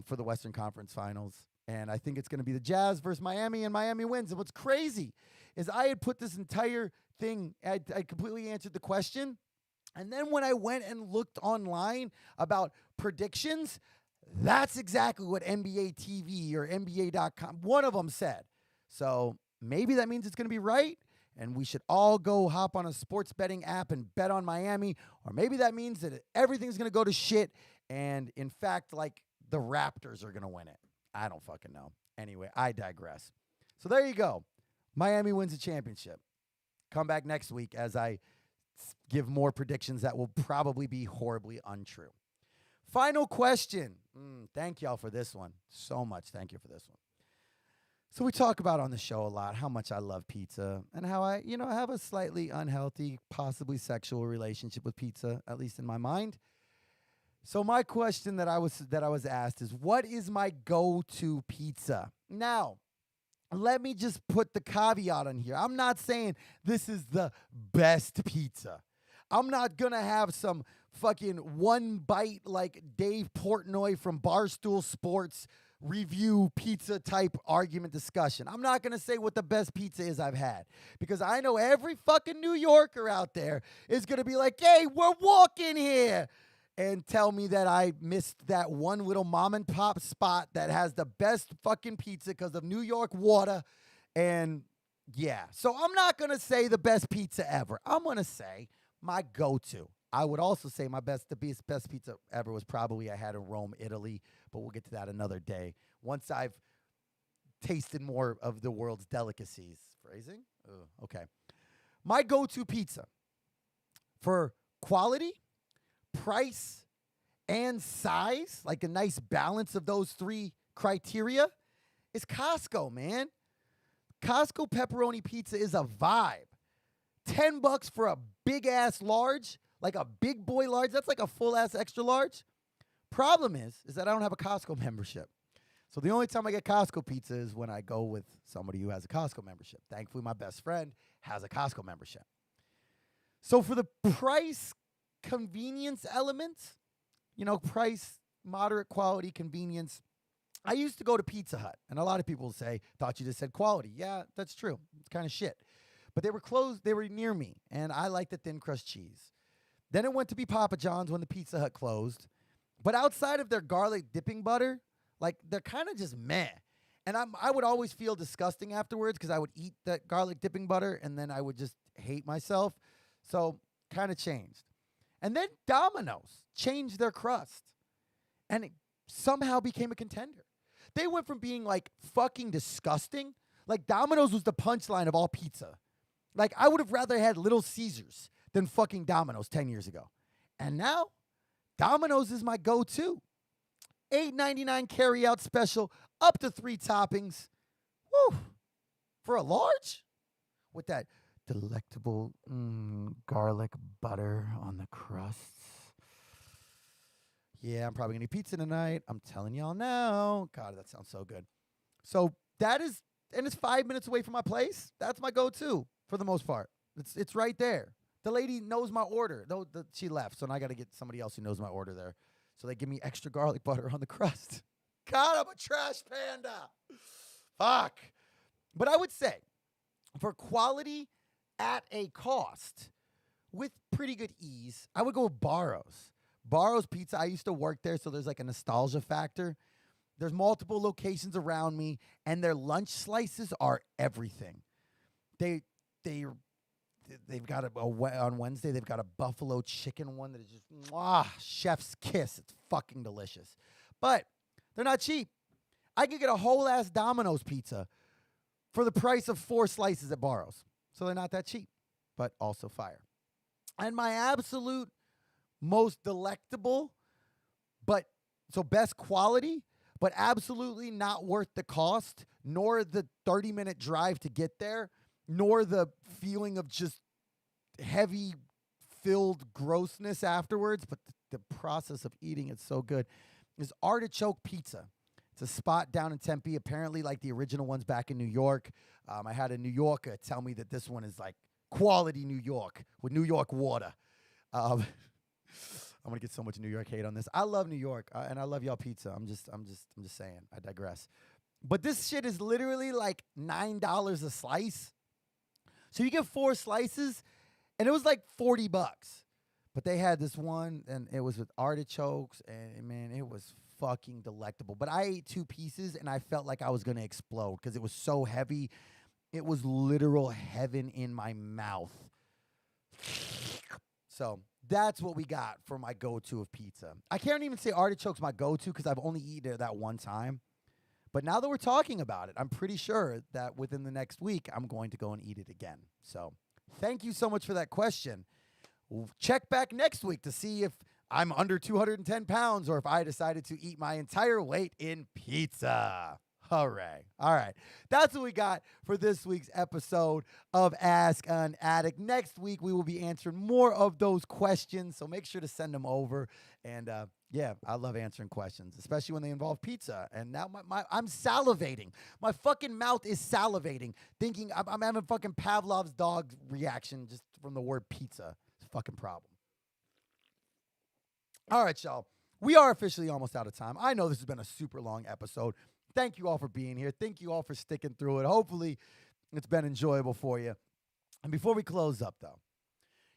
for the Western Conference Finals. And I think it's going to be the Jazz versus Miami, and Miami wins. And what's crazy is I had put this entire thing, I completely answered the question. And then when I went and looked online about predictions, that's exactly what NBA TV or NBA.com, one of them said. So maybe that means it's going to be right, and we should all go hop on a sports betting app and bet on Miami. Or maybe that means that everything's going to go to shit, and in fact, like, the Raptors are going to win it. I don't fucking know. Anyway, I digress. So there you go. Miami wins the championship. Come back next week as I give more predictions that will probably be horribly untrue. Final question. Thank y'all for this one. So much. Thank you for this one. So we talk about on the show a lot how much I love pizza and how I have a slightly unhealthy, possibly sexual relationship with pizza, at least in my mind. So my question that I was asked is, what is my go-to pizza? Now, let me just put the caveat on here. I'm not saying this is the best pizza. I'm not going to have some fucking one bite like Dave Portnoy from Barstool Sports review pizza type argument discussion. I'm not going to say what the best pizza is I've had, because I know every fucking New Yorker out there is going to be like, hey, we're walking here, and tell me that I missed that one little mom and pop spot that has the best fucking pizza because of New York water. And yeah, so I'm not going to say the best pizza ever. I'm going to say my go-to. I would also say the best pizza ever was probably I had in Rome, Italy, but we'll get to that another day. Once I've tasted more of the world's delicacies. Phrasing? Okay. My go-to pizza for quality, price, and size, like a nice balance of those three criteria, is Costco, man. Costco pepperoni pizza is a vibe. $10 for a big-ass large, like a big boy large. That's like a full-ass extra large. Problem is that I don't have a Costco membership. So the only time I get Costco pizza is when I go with somebody who has a Costco membership. Thankfully, my best friend has a Costco membership. So for the price convenience element, price, moderate quality, convenience, I used to go to Pizza Hut, and a lot of people say, thought you just said quality. Yeah, that's true. It's kind of shit. But they were closed. They were near me, and I like the thin crust cheese. Then it went to be Papa John's when the Pizza Hut closed. But outside of their garlic dipping butter, like, they're kind of just meh. And I would always feel disgusting afterwards because I would eat that garlic dipping butter, and then I would just hate myself. So kind of changed. And then Domino's changed their crust, and it somehow became a contender. They went from being, like, fucking disgusting. Like, Domino's was the punchline of all pizza. Like, I would have rather had Little Caesars than fucking Domino's 10 years ago. And now, Domino's is my go-to. $8.99 carry-out special, up to 3 toppings. Woo! For a large? With that delectable garlic butter on the crusts. Yeah, I'm probably going to eat pizza tonight. I'm telling y'all now. God, that sounds so good. So that is, and it's 5 minutes away from my place. That's my go-to for the most part. It's right there. The lady knows my order. Though she left, so now I got to get somebody else who knows my order there. So they give me extra garlic butter on the crust. God, I'm a trash panda. Fuck. But I would say, for quality at a cost, with pretty good ease, I would go with Barrows. Barrows Pizza, I used to work there, so there's like a nostalgia factor. There's multiple locations around me, and their lunch slices are everything. They've got on Wednesday, they've got a buffalo chicken one that is just, chef's kiss. It's fucking delicious. But they're not cheap. I could get a whole ass Domino's pizza for the price of 4 slices at Barrows. So they're not that cheap, but also fire. And my absolute most delectable, so best quality, but absolutely not worth the cost, nor the 30-minute drive to get there, nor the feeling of just heavy filled grossness afterwards, but the process of eating it so good, is Artichoke Pizza. It's a spot down in Tempe, apparently like the original ones back in New York. I had a New Yorker tell me that this one is like quality New York with New York water. I'm gonna get so much New York hate on this. I love New York, and I love y'all pizza. I'm just saying. I digress. But this shit is literally like $9 a slice. So you get 4 slices, and it was like $40. But they had this one, and it was with artichokes, and man, it was fucking delectable. But I ate 2 pieces, and I felt like I was gonna explode because it was so heavy. It was literal heaven in my mouth. So that's what we got for my go-to of pizza. I can't even say artichoke's my go-to because I've only eaten it that one time. But now that we're talking about it, I'm pretty sure that within the next week, I'm going to go and eat it again. So thank you so much for that question. We'll check back next week to see if I'm under 210 pounds or if I decided to eat my entire weight in pizza. Hooray. All right. That's what we got for this week's episode of Ask an Addict. Next week, we will be answering more of those questions, so make sure to send them over. And, yeah, I love answering questions, especially when they involve pizza. And now I'm salivating. My fucking mouth is salivating, thinking I'm having fucking Pavlov's dog reaction just from the word pizza. It's a fucking problem. All right, y'all. We are officially almost out of time. I know this has been a super long episode. Thank you all for being here. Thank you all for sticking through it. Hopefully, it's been enjoyable for you. And before we close up, though,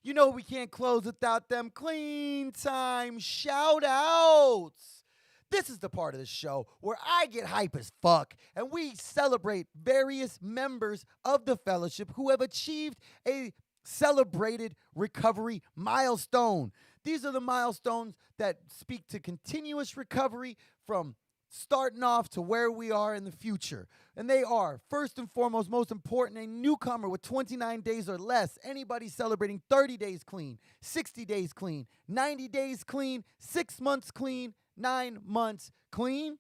you know we can't close without them clean time shout-outs. This is the part of the show where I get hype as fuck, and we celebrate various members of the fellowship who have achieved a celebrated recovery milestone. These are the milestones that speak to continuous recovery from starting off to where we are in the future. And they are, first and foremost, most important, a newcomer with 29 days or less. Anybody celebrating 30 days clean, 60 days clean, 90 days clean, 6 months clean, 9 months clean,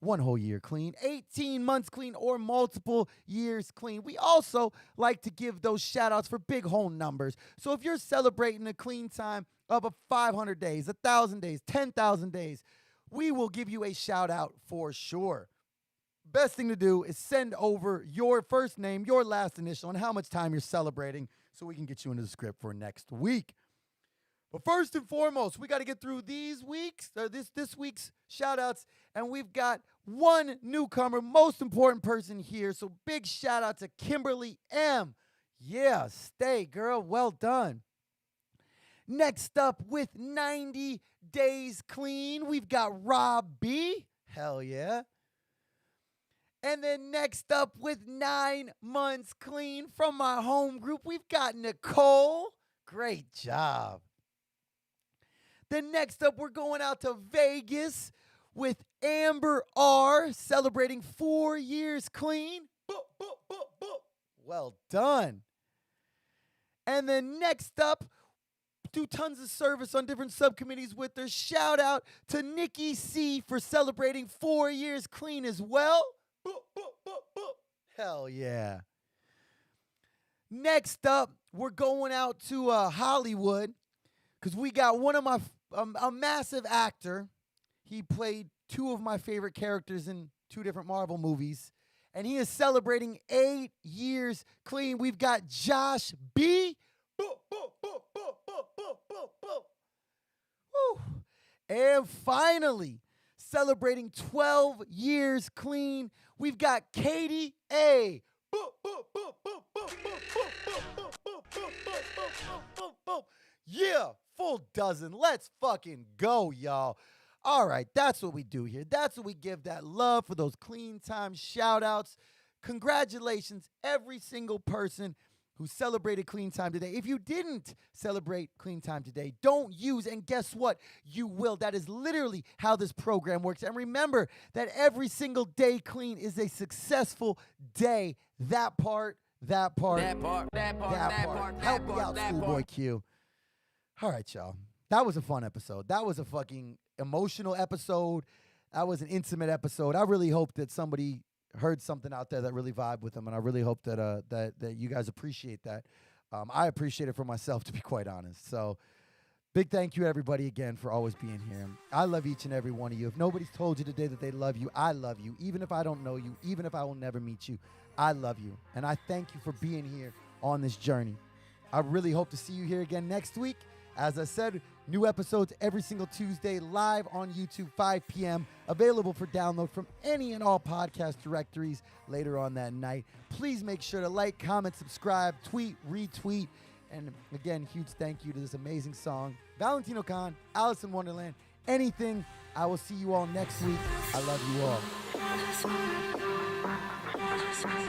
1 whole year clean, 18 months clean, or multiple years clean. We also like to give those shout outs for big whole numbers. So if you're celebrating a clean time of 500 days, 1,000 days, 10,000 days, we will give you a shout out for sure. Best thing to do is send over your first name, your last initial, and how much time you're celebrating so we can get you into the script for next week. But first and foremost, we got to get through this week's shout outs, and we've got one newcomer, most important person here. So big shout out to Kimberly M. Yeah, stay, girl. Well done. Next up with 90 days clean, we've got Rob B. Hell yeah. And then next up with 9 months clean from my home group, we've got Nicole. Great job. Then next up, we're going out to Vegas with Amber R. celebrating 4 years clean. Well done. And then next up, do tons of service on different subcommittees with her. Shout out to Nikki C for celebrating 4 years clean as well. Hell yeah. Next up, we're going out to Hollywood because we got one of my, a massive actor. He played 2 of my favorite characters in 2 different Marvel movies, and he is celebrating 8 years clean. We've got Josh B. And finally, celebrating 12 years clean, we've got Katie A. Yeah, full dozen. Let's fucking go, y'all. All right, that's what we do here. That's what we give that love for those clean time shout outs. Congratulations, every single person who celebrated Clean Time today. If you didn't celebrate Clean Time today, don't use, and guess what? You will. That is literally how this program works. And remember that every single day clean is a successful day. That part. Help me out, Schoolboy Q. All right, y'all. That was a fun episode. That was a fucking emotional episode. That was an intimate episode. I really hope that somebody heard something out there that really vibed with them, and I really hope that that you guys appreciate that. I appreciate it for myself, to be quite honest. So big thank you to everybody again for always being here. I love each and every one of you. If nobody's told you today that they love you, I love you. Even if I don't know you, even if I will never meet you, I love you. And I thank you for being here on this journey. I really hope to see you here again next week. As I said, new episodes every single Tuesday, live on YouTube, 5 p.m., available for download from any and all podcast directories later on that night. Please make sure to like, comment, subscribe, tweet, retweet, and again, huge thank you to this amazing song, Valentino Khan, Alice in Wonderland, Anything. I will see you all next week. I love you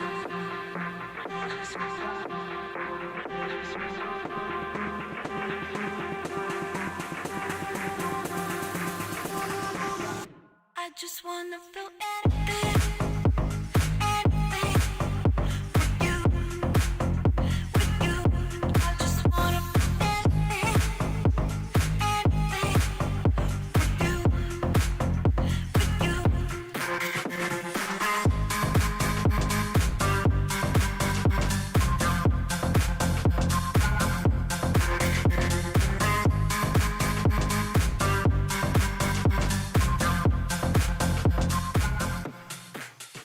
all.